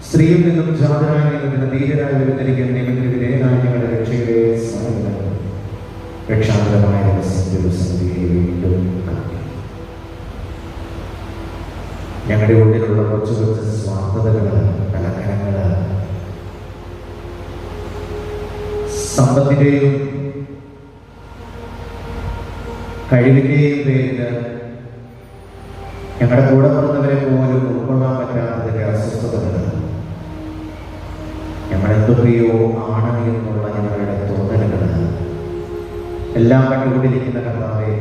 സ്ത്രീയിൽ നിന്നും ജാതനായി നിന്നതിന് ധീരരായി വരുന്നിരിക്കുന്ന നിയമത്തിനെതിരെ ഞങ്ങളുടെ രക്ഷയുടെ സ്മരണ രക്ഷാന്തരമായ ദിവസത്തിലെ വീണ്ടും ഞങ്ങളുടെ ഉള്ളിലുള്ള കുറച്ച് കുറച്ച് സ്വാർത്ഥതകള്, കലക്കരങ്ങള്, സമ്പത്തിന്റെയും കഴിവിന്റെയും പേരില് ഞങ്ങളുടെ കൂടെ പറഞ്ഞവരെ പോലും ഉൾക്കൊള്ളാൻ പറ്റാത്തതിന്റെ അസ്വസ്ഥതകൾ, ഞങ്ങളെന്തൊക്കെയോ ആണ് എന്നുള്ള ഞങ്ങളുടെ തോന്നലുകൾ എല്ലാം കണ്ടുകൊണ്ടിരിക്കുന്ന കർത്താവേ,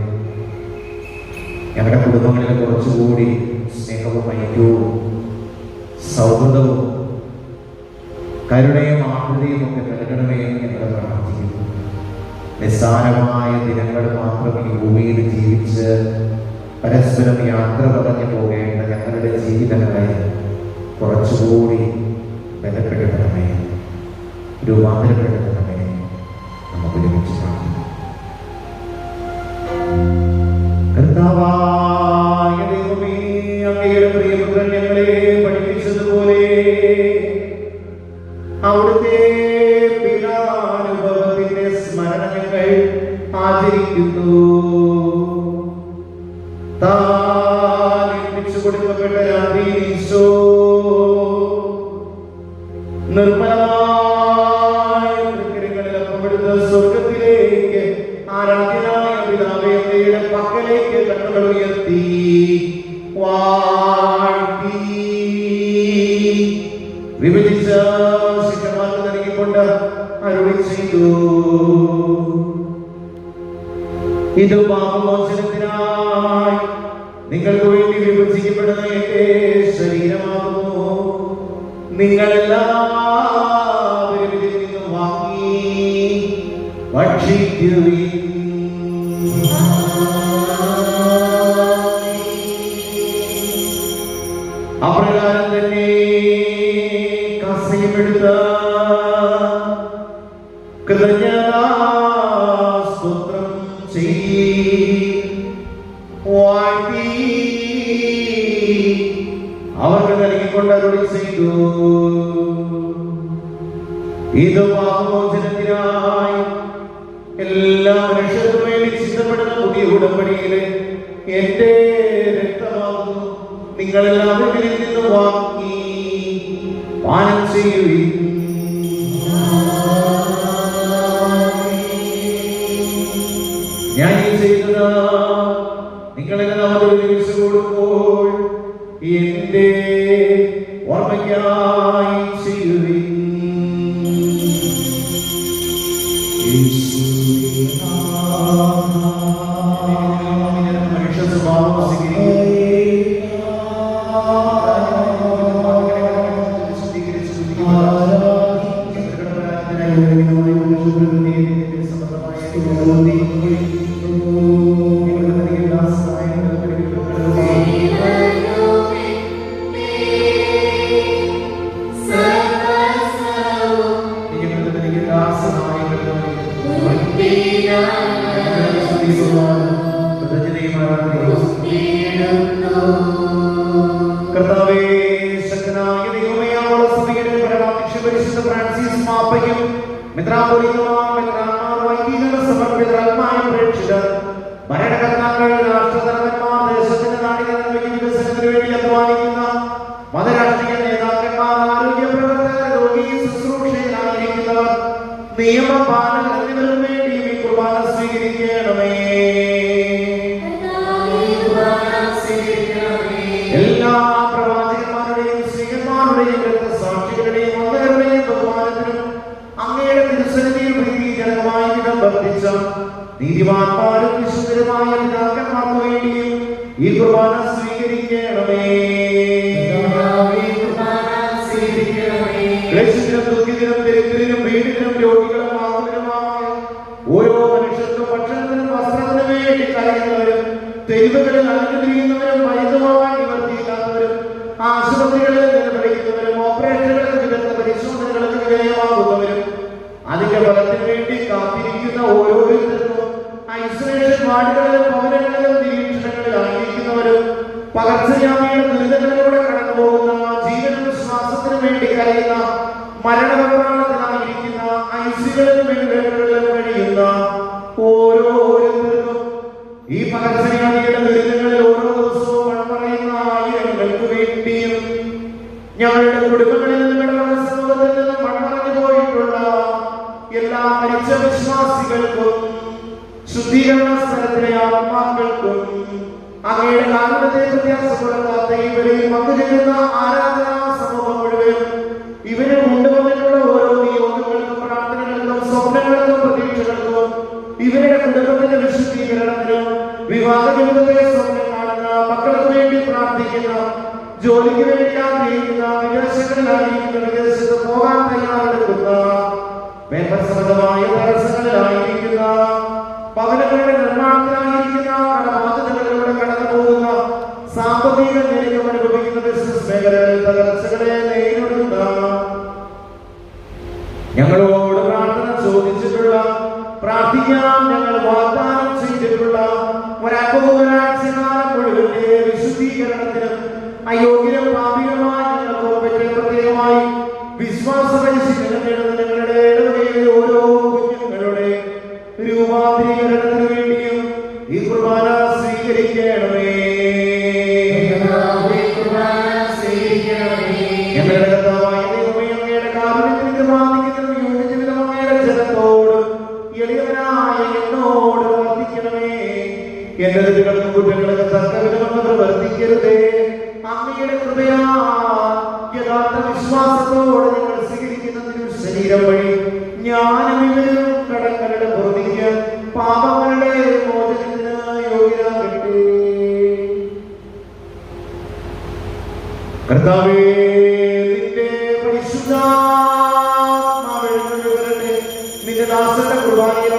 ഞങ്ങളുടെ കുടുംബങ്ങളിൽ കുറച്ചുകൂടി സ്നേഹവും ഐക്യവും സൗഹൃദവും കരുണയും ആകൃതിയും ഒക്കെ നൽകണമേ ഞങ്ങൾ പ്രാർത്ഥിക്കുന്നു. നിസ്സാരമായ ദിനങ്ങൾ മാത്രം ഈ ഭൂമിയിൽ ജീവിച്ച് പരസ്പരം യാത്ര പറഞ്ഞു പോകേണ്ട ഞങ്ങളുടെ ജീവിതങ്ങളെ കുറച്ചുകൂടി ബലപ്പെടുത്തണമേ, രൂപാന്തരപ്പെടുത്തണമേ. നമുക്ക് ഒരുമിച്ച് പ്രാർത്ഥിക്കാം. കർത്താവായ ദൈവമേ, അങ്ങയുടെ പ്രിയപുത്രൻ ഞങ്ങളെ പഠിപ്പിച്ചതുപോലെ അവിടുത്തെ പീഡാനുഭവത്തിന്റെ സ്മരണ ഞങ്ങൾ ആചരിക്കുന്നു. താൻ ഏൽപ്പിച്ചു കൊടുക്കപ്പെട്ട രാത്രിയിൽ ഈശോ നിർമ്മലമായ തൃക്കരങ്ങളിൽ അപ്പമെടുത്ത് സ്വർഗത്തിലേക്ക് ആരാധ്യനായ പിതാവേ അങ്ങയുടെ പക്കലേക്ക് കണ്ണുകൾ ഉയർത്തി വാഴ്ത്തി വിഭജിച്ച ശിഷ്യന്മാർക്ക് നൽകിക്കൊണ്ട് അരുളി ചെയ്തു, ഇത് പാപമോചനത്തിനായി നിങ്ങൾക്ക് വേണ്ടി വിഭജിക്കപ്പെടുന്ന എന്റെ ശരീരമാകുന്നു. നിങ്ങളെല്ലാവരും ഭക്ഷിക്കുവിൻ. അപ്രകാരം തന്നെ കസയുമെടുത്ത കൃതജ്ഞതാസ്തോത്രം വാഴ്ത്തി അവർക്ക് നൽകിക്കൊണ്ട് അരുളി ചെയ്തു, ഇത് പാപമോചനത്തിനായി എല്ലാ മനുഷ്യർക്കും വേണ്ടി ചിന്തപ്പെടുന്ന പുതിയ ഉടമ്പടിയിലെ എന്റെ രക്തമാകുന്നു. നിങ്ങളെല്ലാവരും ഇതിൽ നിന്ന് വാങ്ങി പാനം ചെയ്യുവിൻ. ഞാൻ ഈ ചെയ്തത് നിങ്ങളെല്ലാവരും ഒരു നിമിഷം കൊടുക്കുമ്പോൾ എന്റെ ഓർമ്മയ്ക്കായി ചെയ്യുവിൻ. മനുഷ്യ സ്വഭാവം കർത്താവേ, ശക്തനായ ദൈവമേ, അവളുടെ സഭയുടെ പരമാധ്യക്ഷ പരിശുദ്ധ ഫ്രാൻസിസ് മാപ്പയും മെത്രാപ്പൊലീത്തമാർ വൈദികർ സമർപ്പിതരാത്മായ പ്രേക്ഷിതർ ഭരണകർത്താക്കൾ രാഷ്ട്രതലവന്മാർ ദേശത്തിന്റെ നാടിന്റെ നന്മയ്ക്ക് വികസനത്തിന് വേണ്ടി അധ്വാനിക്കുന്ന മതരാഷ്ട്രീയ നേതാക്കന്മാർ ആരോഗ്യ പ്രവർത്തകർ രോഗി ശുശ്രൂഷയിലായിരിക്കുന്നവർ നിയമപാലകർ എന്നിവരും വേണ്ടി ഈ കുർബാന സ്വീകരിക്കണമേ. എല്ലാ പ്രവാചകന്മാരുടെയും സ്ത്രീകന്മാരുടെയും രക്തസാക്ഷികളുടെയും മന്ദരുടെയും ബഹുമാനത്തിനും അങ്ങയുടെ തിരുസന്നിധിയിൽ പ്രീതിജനകമായി വിധം വർദ്ധിച്ച നീതിമാന്മാരും വിശുദ്ധരുമായ പിതാക്കന്മാർക്ക് വേണ്ടിയും ഈ കുർബാന സ്വീകരിക്കണമേ. ക്ലേശത്തിനും ദുഃഖിതനും ദരിദ്രനും വീടിനും രോഗികളും ആകുലരുമായ ഓരോ മനുഷ്യർക്കും ഭക്ഷണത്തിനും വസ്ത്രത്തിനും വേണ്ടി കരയുന്നവരും തെരുവുകളിൽ അലഞ്ഞുതിരിയുന്നവരും മരുന്നുവാൻ നിവർത്തിയില്ലാത്തവരും ആശുപത്രികളിൽ നിലവിളിക്കുന്നവരും ഓപ്പറേഷനുകൾക്ക് വിദഗ്ധ പരിശോധനകൾക്ക് വിധേയമാകുന്നവരും അധിക ഫലത്തിന് വേണ്ടി കാത്തിരിക്കുന്ന ഓരോരുത്തർക്കും ഐസൊലേഷൻ വാർഡുകളിലും ഭവനങ്ങളിലും നിരീക്ഷണങ്ങളിലായിരിക്കുന്നവരും പകർച്ചവ്യാധിയുടെ ദുരിതങ്ങളിലൂടെ കടന്നുപോകുന്ന ജീവനും ശ്വാസത്തിനും വേണ്ടി കരയുന്ന മരണപ്രാണത്തിലായിരിക്കുന്ന ഐസികളിലും വെന്റിലേറ്ററുകളിലും കഴിയുന്ന ഓരോരുത്തർക്കും ഈ പകർച്ചവ്യാധിയുടെ ദുരിതങ്ങളിൽ ഓരോ ദിവസവും മൺമറയുന്ന ആയിരങ്ങൾക്ക് വേണ്ടിയും ഞങ്ങളുടെ കുടുംബങ്ങളിൽ നിന്നും സമൂഹത്തിൽ നിന്നും മൺമറഞ്ഞു പോയിട്ടുള്ള എല്ലാ മരിച്ച വിശ്വാസികൾക്കും ശുദ്ധീകരണ സ്ഥലത്തിലെ ആത്മാക്കൾക്കും അങ്ങയുടെ കാരണത്തെ വ്യത്യാസപ്പെടുത്താത്ത ഇവരിൽ പങ്കുചേരുന്ന ആരാധനാ സമൂഹം മുഴുവൻ ഇവരെ കൊണ്ടുവന്നിട്ടുള്ള ഓരോ നിയോഗങ്ങൾക്കും പ്രാർത്ഥനകൾക്കും സ്വപ്നങ്ങൾക്കും പ്രതീക്ഷകൾക്കും ഇവരുടെ കുടുംബത്തിന്റെ വിശുദ്ധീകരണത്തിനും വിവാഹ ജീവിതത്തെ സ്വപ്നം കാണുന്ന മക്കൾക്ക് വേണ്ടി പ്രാർത്ഥിക്കുന്ന ജോലിക്ക് വേണ്ടി ആഗ്രഹിക്കുന്ന വിദേശങ്ങളിലായിരിക്കുന്ന വിദേശത്ത് പോകാൻ തയ്യാറെടുക്കുന്ന ബന്ധസംബന്ധമായ തടസ്സങ്ങളിലായിരിക്കുന്ന ഭവനങ്ങളുടെ നിർമ്മാണത്തിലായിരിക്കുന്ന കടബാധ്യതകളിലൂടെ കടന്നു പോകുന്ന സാമ്പത്തിക ഞെരുക്കം അനുഭവിക്കുന്ന ബിസിനസ് മേഖലകളിൽ തകർച്ചകളെ നേരിടുന്ന ഞങ്ങളോട് പ്രാർത്ഥന ചോദിച്ചിട്ടുള്ള പ്രാർത്ഥിക്കാൻ ഞങ്ങൾ വാഗ്ദാനം ചെയ്തിട്ടുള്ള ഒരാഴ്ചകാലം മുഴുവന്റെ വിശുദ്ധീകരണത്തിനും അയോഗ്യം പാപികമായ ഞങ്ങൾക്ക് പറ്റിയ പ്രത്യേകമായി വിശ്വാസ പരിശീലനം നേടുന്ന ഞങ്ങളുടെ ഇടവകയിലെ ഓരോ കുഞ്ഞുങ്ങളുടെ രൂപാന്തരീകരണത്തിന് വേണ്ടിയും ഈ കുർബാന സ്വീകരിക്കണമേ. ഞങ്ങളുടെ കർത്താവായ ദൈവമേ, അങ്ങയുടെ കാരുണ്യത്തിന്റെ വാദിക്കുന്നതും യോജിച്ചതും അങ്ങയുടെ ജനത്തോട് എളിയവനായ എന്നോട് വർദ്ധിക്കണമേ. എന്റെ തെറ്റുകൾക്കും കുറ്റങ്ങൾക്ക് തക്കവിധമെന്ന് പ്രവർത്തിക്കരുതേ. അങ്ങയുടെ കൃപയാ യഥാർത്ഥ വിശ്വാസത്തോടെ ഞങ്ങൾ സ്വീകരിക്കുന്നതിനും ശരീരം വഴി ജ്ഞാനം ഇവരും കടങ്ങളുടെ ബോധിക്ക് പാപങ്ങളുടെ മോചനത്തിന് യോഗ്യരാകട്ടെ. കർത്താവേ, നിന്റെ പരിശുദ്ധാത്മാവ് എഴുന്നള്ളി വരട്ടെ. നിന്റെ ദാസന്റെ കുർബാനയിൽ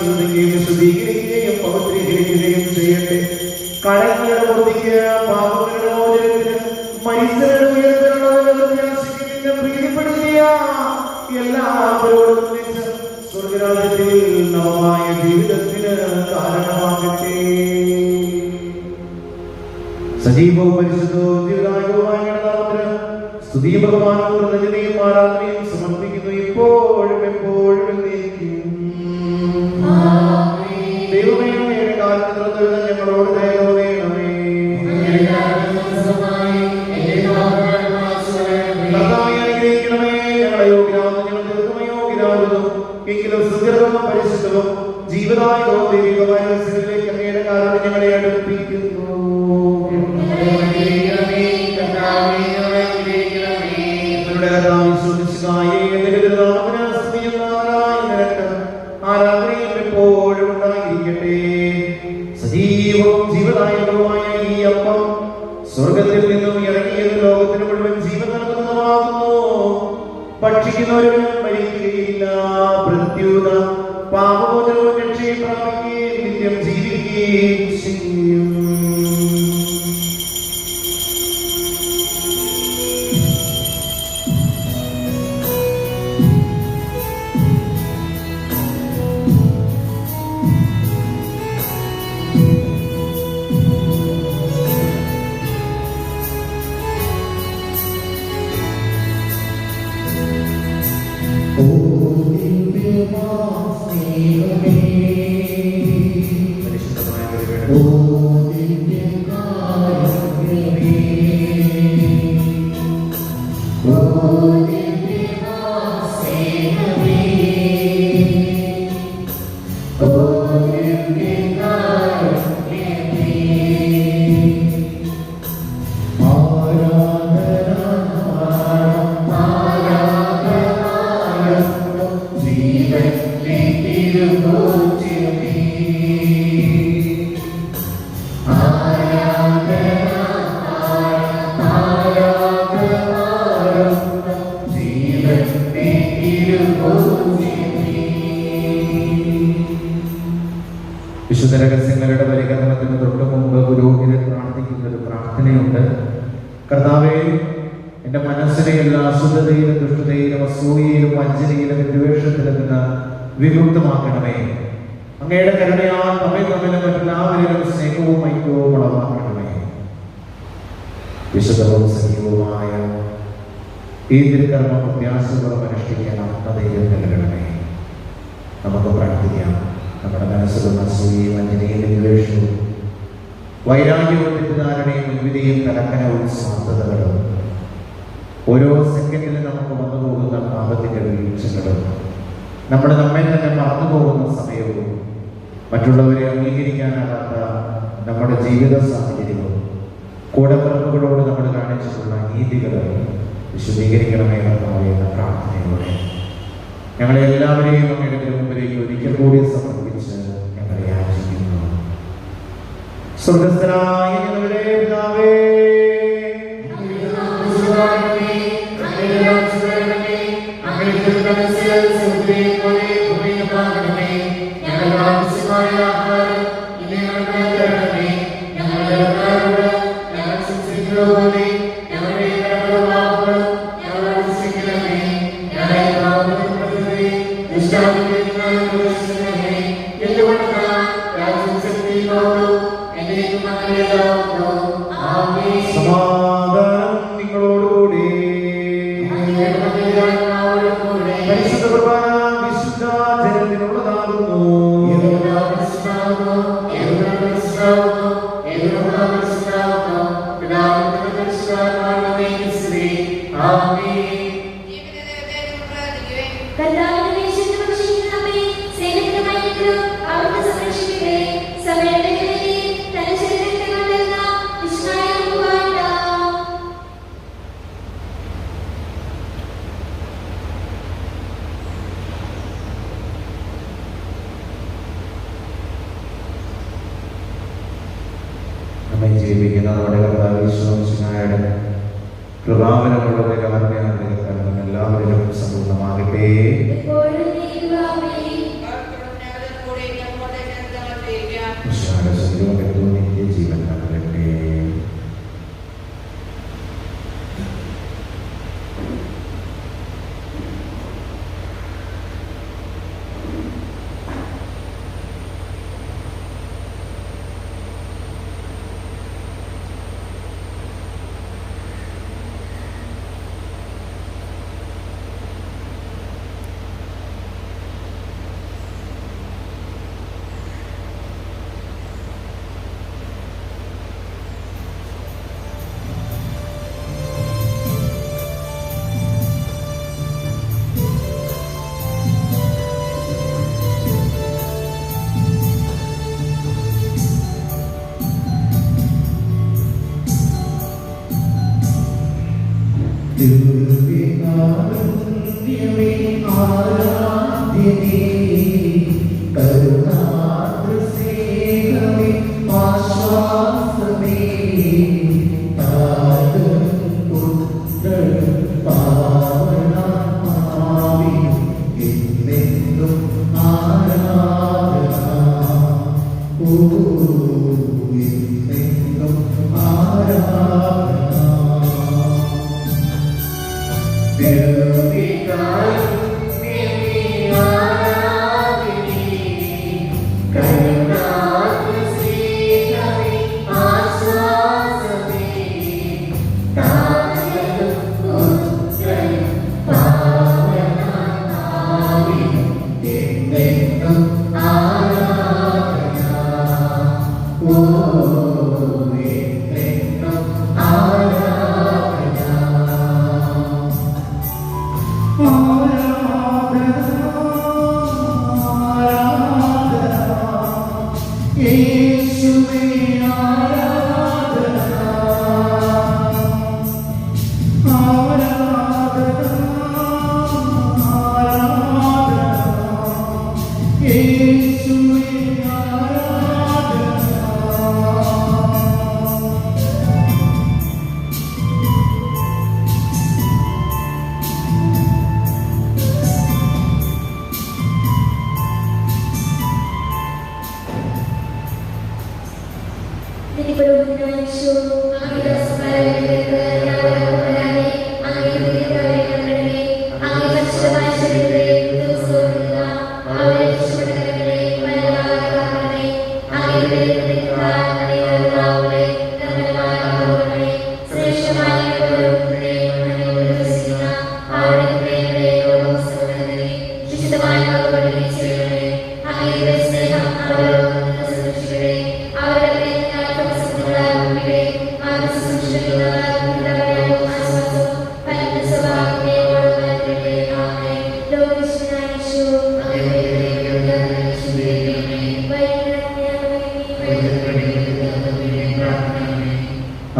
പരിശോധിക്കുകയും ശുദ്ധീകരിക്കുകയും പവിത്രീകരിക്കുകയും ചെയ്യട്ടെ. കടങ്ങളുടെ വൃത്തിക്ക്, പാപങ്ങളുടെ മോചനത്തിന്, മരിച്ചവരുടെ ഉയർത്തലുള്ളവരുടെ പ്രത്യാശയ്ക്ക് പ്രീതിപ്പെടുത്തിയ എല്ലാവരോടും സ്വർഗരാജ്യത്തിൽ നവമായ ജീവിതത്തിന് കാരണമാകട്ടെ. സജീവവും പരിശുദ്ധവും ജീവദായകവുമായ നാമത്തിന് സ്തുതിയും ബഹുമാനവും കൃതജ്ഞതയും ആരാധനയും സമർപ്പിക്കുന്നു, ഇപ്പോഴും എപ്പോഴും എന്നേക്കും. ദൈവമേ, അങ്ങയുടെ കാലത്തിൽ ഞങ്ങളോട് ദയ തോന്നണമേ. കർത്താവേ, അനുഗ്രഹിക്കണമേ. ഞങ്ങളെ യോഗ്യരാകുന്നു, ഞങ്ങൾ തീർത്തും അയോഗ്യരാകുന്നു. എങ്കിലും സുഹൃതവും പരിശുദ്ധവും ജീവദായകവും ദൈവികമായ രഹസ്യങ്ങളിലേക്ക് അങ്ങയുടെ കാലത്ത് ഞങ്ങളെ അടുപ്പിക്കുന്നു. ആരാധനയും എപ്പോഴും ഉണ്ടായിരിക്കട്ടെ. സജീവവും ജീവദായകവുമായ ഈ അപ്പം സ്വർഗത്തിൽ നിന്നും ഇറങ്ങിയത് ലോകത്തിന് മുഴുവൻ ജീവൻ നൽകുന്നതാകുന്നു. ഭക്ഷിക്കുന്നവരും മരിക്കുകയില്ല, പ്രത്യുത പാപമോചനവും രക്ഷയും പ്രാപിക്കുകയും നിത്യം ജീവിക്കുകയും ചെയ്യും. വിശുദ്ധ രഹസ്യങ്ങളുടെ പരികരണത്തിന് തൊട്ട് മുമ്പ് പുരോഹിതൻ പ്രാർത്ഥിക്കുന്ന ഒരു പ്രാർത്ഥനയുണ്ട്. കർത്താവേ, എന്റെ മനസ്സിനെ എല്ലാ അശുദ്ധതയിലും ദുഷ്ടതയിലും അസൂയയിലും വഞ്ചനയിലും വിദ്വേഷത്തിലും നിന്ന് വിമുക്തമാക്കണമേ. അങ്ങയുടെ കരുണയാൽ നമ്മെ തമ്മിലും മറ്റെല്ലാവരിലും സ്നേഹവും ഐക്യവും ഉളവാക്കണമേ. വിശുദ്ധവും സജീവവുമായ ഈ തിരുക്കർമ്മ പ്രത്യാശപൂർവ്വം അനുഷ്ഠിക്കാൻ ആത്മധൈര്യം നൽകണമേ. നമുക്ക് പ്രാർത്ഥിക്കാം. നമ്മുടെ മനസ്സിലുള്ള അസൂയയും വഞ്ചനയും വിദ്വേഷവും വൈരാഗ്യവും തെറ്റിദ്ധാരണയും മുൻവിധിയും കലക്കനവും സാധ്യതകളും ഓരോ സെക്കൻഡിലും നമുക്ക് വന്നു പോകുന്ന പാപത്തിന്റെ വീഴ്ചകളും നമ്മെ തന്നെ മറന്നു പോകുന്ന സമയവും മറ്റുള്ളവരെ അംഗീകരിക്കാനാകാത്ത നമ്മുടെ ജീവിത സാഹചര്യവും കൂടപ്പിറപ്പുകളോട് നമ്മൾ കാണിച്ചിട്ടുള്ള നീതികളും വിശുദ്ധീകരിക്കണമേ എന്ന പ്രാർത്ഥനയോടെ ഞങ്ങളെ എല്ലാവരെയും അങ്ങയുടെ തിരുമുമ്പിലേക്ക് ഒരിക്കൽ കൂടി സമർപ്പിച്ച് ഞങ്ങളെ യാചിക്കുന്നു. സ്വർഗ്ഗസ്ഥനായ ഞങ്ങളുടെ പിതാവേ, സമാധാനം നിങ്ങളോടുകൂടി. പരിശുദ്ധ കുർബാന വിശുദ്ധ ജനത്തിനുള്ളതാകുന്നു. നമ്മെ ജീവിക്കുന്ന നമ്മുടെ കർത്താവ് യേശുമിശിഹായുടെ കൃപാവരമുള്ള കാരുണ്യം എല്ലാവരിലും സമ്പൂർണ്ണമാകട്ടെ. ദിവ്യകാരുണ്യമേ ആരാധ്യനേ കരുണാദ്രസ്നേഹമേ ആശ്വാസമേ താതനും പുത്രനും പാവനാത്മാവിനും എന്നെന്നും ആരാധന. ഓ എന്നെന്നും ആരാധന. ദിവ്യകാരുണ്യമേ ആരാധ്യനേ കരുണാദ്രസ്നേഹമേ ആശ്വാസമേ താതനും പുത്രനും പാവനാത്മാവിനും എന്നെന്നും ആരാധന. ഓ എന്നെന്നും ആരാധന. യേശുവേ ആരാധന. ആരാധന. ആരാധന. യേശുവേ ആരാധന.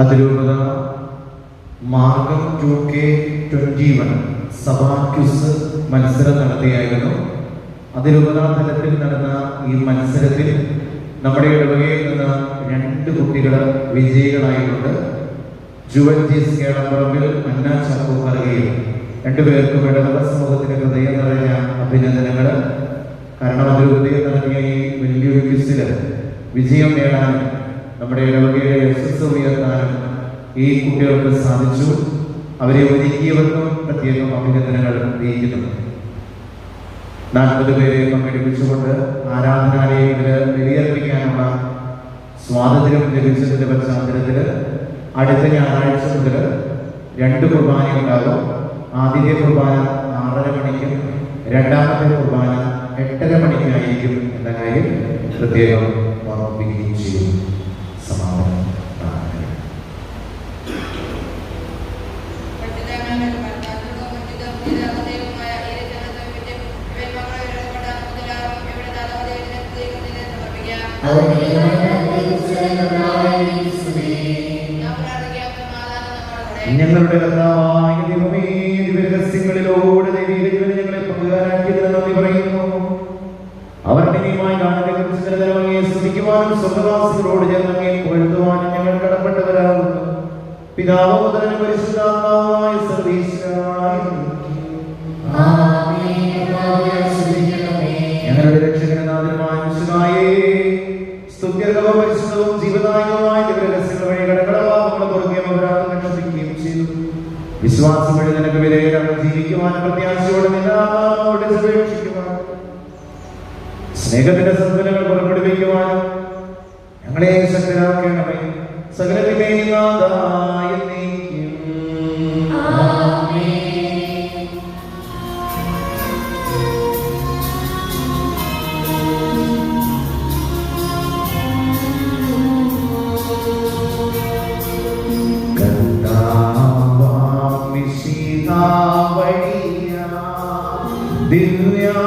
അതിരൂപത മാർഗം 2K21 സഭാ ക്വിസ് മത്സരം നടത്തിയായിരുന്നു. അതിരൂപത തലത്തിൽ നടന്ന ഈ മത്സരത്തിൽ നമ്മുടെ ഇടവകയിൽ നിന്ന് 2 കുട്ടികൾ വിജയികളായിട്ടുണ്ട്. ജുവൻജീസ് കേളപ്പറമ്പിൽ അന്ന ചാക്കോ പറയുകയും 2 പേർക്കും ഇടവക സമൂഹത്തിന്റെ ഹൃദയം നിറഞ്ഞ അഭിനന്ദനങ്ങൾ. കാരണം അതിരൂപതയിൽ നടത്തിയ ഈ വലിയൊരു ക്വിസിൽ വിജയം നേടാനും നമ്മുടെ ഇടവകയുടെ യശസ്സ് ഉയർത്താനും ഈ കുട്ടികൾക്ക് സാധിച്ചു. അവരെ ഒരുക്കിയവർക്കും പ്രത്യേകം അഭിനന്ദനങ്ങൾ അറിയിക്കുന്നു. 40 പേരെ പങ്കെടുപ്പിച്ചുകൊണ്ട് ആരാധനാലയങ്ങളിൽ ബലിയർപ്പിക്കാനുള്ള സ്വാതന്ത്ര്യം ലഭിച്ചതിന്റെ പശ്ചാത്തലത്തിൽ അടുത്ത ഞായറാഴ്ച മുതൽ 2 കുർബാന ഉണ്ടാകും. ആദ്യത്തെ കുർബാന 6:30 മണിക്കും രണ്ടാമത്തെ കുർബാന 8:30 മണിക്കായിരിക്കും എന്ന കാര്യം പ്രത്യേകം ഓർമ്മിപ്പിക്കുകയും ചെയ്യും. സമാപനം ഞങ്ങളുടെ കർത്താവായ ദൈവമേ, ദിവ്യരഹസ്യങ്ങളിലൂടെ ദൈവീക ജീവനെ ഞങ്ങളെ പങ്കുകാരാക്കിയതിന് നന്ദി പറയുന്നു. അവരുടെ നീതിയുമായി കാണുന്ന കുറിച്ച് അങ്ങയെ സ്തുതിക്കുവാനും സ്വർഗ്ഗവാസികളോട് ചേർന്ന് അങ്ങയെ പുകഴ്ത്തുവാനും ഞങ്ങൾ കടപ്പെട്ടവരാകുന്നു. പിതാവ് മുതൽ പരിശുദ്ധാത്മാവായ സർവീശ്വരായ ഞങ്ങളുടെ രക്ഷകനാഥനുമായ മിശിഹായേ, സ്തുത്യർഹവും പരിശുദ്ധവും ജീവദായകവുമായ ദിവ്യരഹസ്യങ്ങൾ വഴി കടകളപാപങ്ങൾ പുറകെയും അപരാധങ്ങൾ ക്ഷമിക്കുകയും ചെയ്തു. വിശ്വാസം വഴി നിനക്ക് വിധേയരാണ് ജീവിക്കുവാനും പ്രത്യാശയോടെ നിന്നാമോട് അപേക്ഷിക്കുവാനും സ്നേഹത്തിന്റെ സദ്ഗുണങ്ങൾ പുറപ്പെടുവിക്കുവാനും ഞങ്ങളെ ശക്തരാക്കണമേ. സകലത്തിന്റെയും നാഥായ നീക്കും.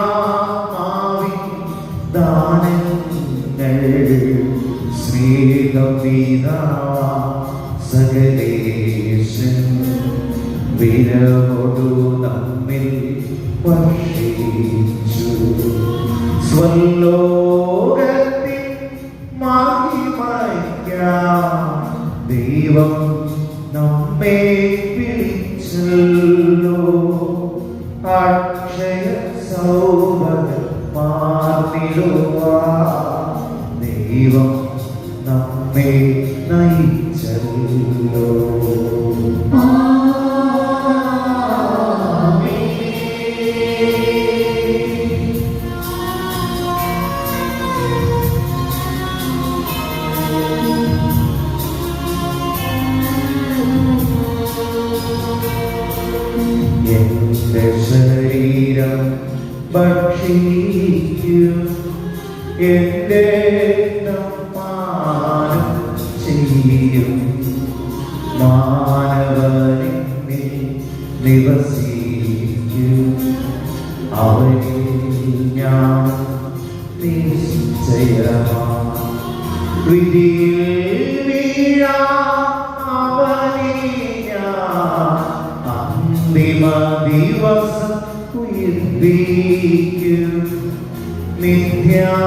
ദിവ്യാത്മാവിൻ ദാനങ്ങൾ സ്നേഹം സകലേശൻ വിരവൊടു നമ്മിൽ വർഷിച്ചു. സ്വലോകത്തിൽ മഹിമയ്ക്കായി ദൈവം നമ്മെ വിളിച്ചല്ലോ. അക്ഷയ സൗഭഗമാർന്നിടുവാൻ ദൈവം നമ്മെ നയിച്ചല്ലോ. എന്റെ ശരീരം ഭക്ഷിക്കും, എന്റെ പാനം ചെയ്യും. മാനവനിൽ നിവസിക്കും, അവനിൽ ഞാൻ നിശ്ചയമാണ്. വിധിയിൽ വീഴാൻ അവനെ ഞാൻ അന്തിമ ദിവസം ഉയർപ്പിക്കും. നിത്യായുസ്സേകും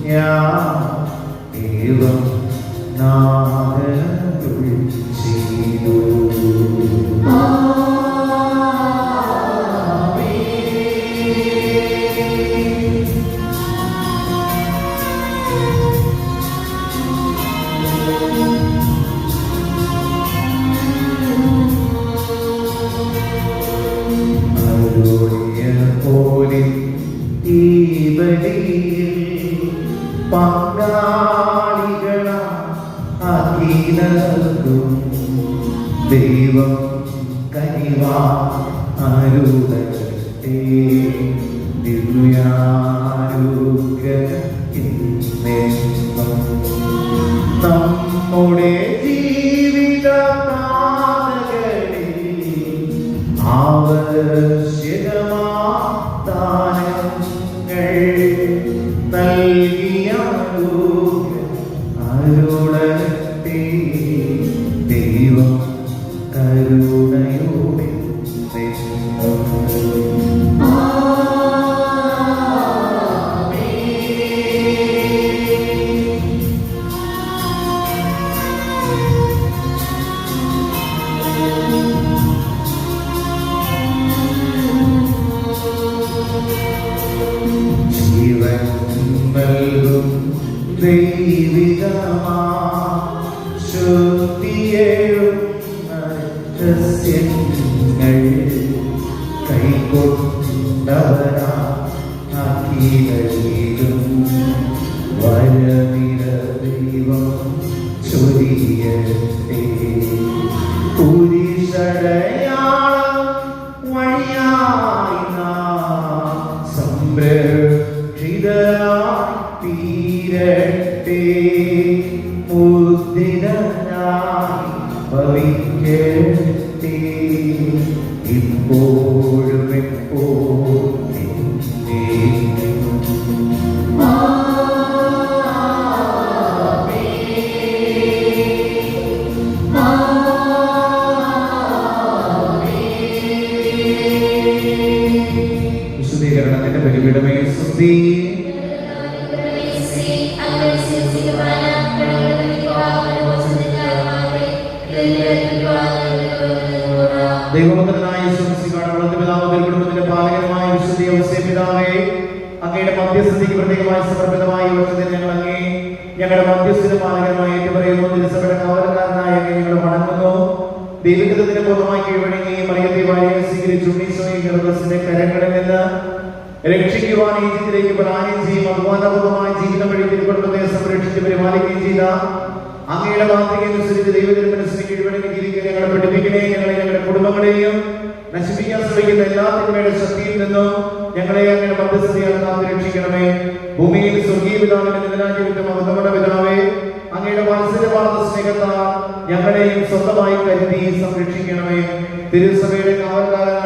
ഞാൻ ഏവം നാദരുൾ ചെയ്തു. പോലെ ഈ ബലിയിൽ പങ്കാളികളാക്കിനർക്കും ദൈവം കനിവാ അരുളട്ടെ. ദിവ്യാരോഗ്യമെന്നും നമ്മുടെ ജീവിത ആവശ്യമാനങ്ങൾ നൽകിയ അരുളട്ടെ. ദൈവം കരുണയോടെ ജീവൻ നൽകും ദൈവികമാ ശുദ്ധിയേഴും രഹസ്യങ്ങൾ കൈക്കൊണ്ടവരാ അഖിലും വരനിര ദൈവം ചൊരിയട്ടെ. കുരിശടയാളം വഴിയായി നാം സംരക്ഷിതരായി തീരട്ടെ. മുദ്രിതരായി ഭവിക്കട്ടെ. ഇപ്പോഴും എപ്പോഴും വിശുദ്ധീകരണത്തിന്റെ ബലിപീഠമേ സ്തുതി. ദൈവപുത്രനായ കുടുംബത്തിന്റെ പാലകരമായ വിശുദ്ധ ഔസേപിതാവേ, അങ്ങയുടെ മധ്യസ്ഥതയ്ക്ക് പ്രത്യേകമായി സമർപ്പിതമായ ഞങ്ങൾ അങ്ങേ ഞങ്ങളുടെ മധ്യസ്ഥിത പാലകരമായി ഏറ്റുപറയുന്നു. തിരുസഭയുടെ കാവലക്കാരനായ അങ്ങേ ഞങ്ങൾ വണങ്ങുന്നു. ദൈവികതത്തിന് പൂർണ്ണമായി കീഴ്വഴങ്ങുകയും മറിയത്തെ ഭാര്യയെ സ്വീകരിച്ചു ഉണ്ണീശോയെ ഗർഭത്തിന്റെ കരങ്ങളിൽ നിന്ന് രക്ഷിക്കുവാൻ ഈജിപ്തിലേക്ക് പലായനം ചെയ്യും അപവാദപൂർവമായ ജീവിതം വഴി തിരുക്കുടുംബത്തെ സംരക്ഷിച്ച് പരിപാലിക്കുകയും ചെയ്ത അങ്ങയുടെ മാതൃകയനുസരിച്ച് ദൈവത്തിനുമനസ്സിന് കീഴ്വഴങ്ങി ജീവിക്കാൻ ഞങ്ങളെ പഠിപ്പിക്കണേ. ഞങ്ങളുടെ കുടുംബങ്ങളെയും നശിപ്പിക്കാൻ ശ്രമിക്കുന്ന എല്ലാ തിന്മയുടെ ശക്തിയിൽ നിന്നും ഞങ്ങളെ അങ്ങയുടെ മധ്യസ്ഥതയാൽ കാത്തു രക്ഷിക്കണമേ. ഭൂമിയിൽ സ്വർഗീയ പിതാവിന്റെ നിലനാജ്യവിധം അവതമണ പിതാവേ, അങ്ങയുടെ വാത്സല്യപാർന്ന സ്നേഹത്താൽ ഞങ്ങളെയും സ്വന്തമായി കരുതി സംരക്ഷിക്കണമേ. തിരുസഭയുടെ കാവൽക്കാരനായ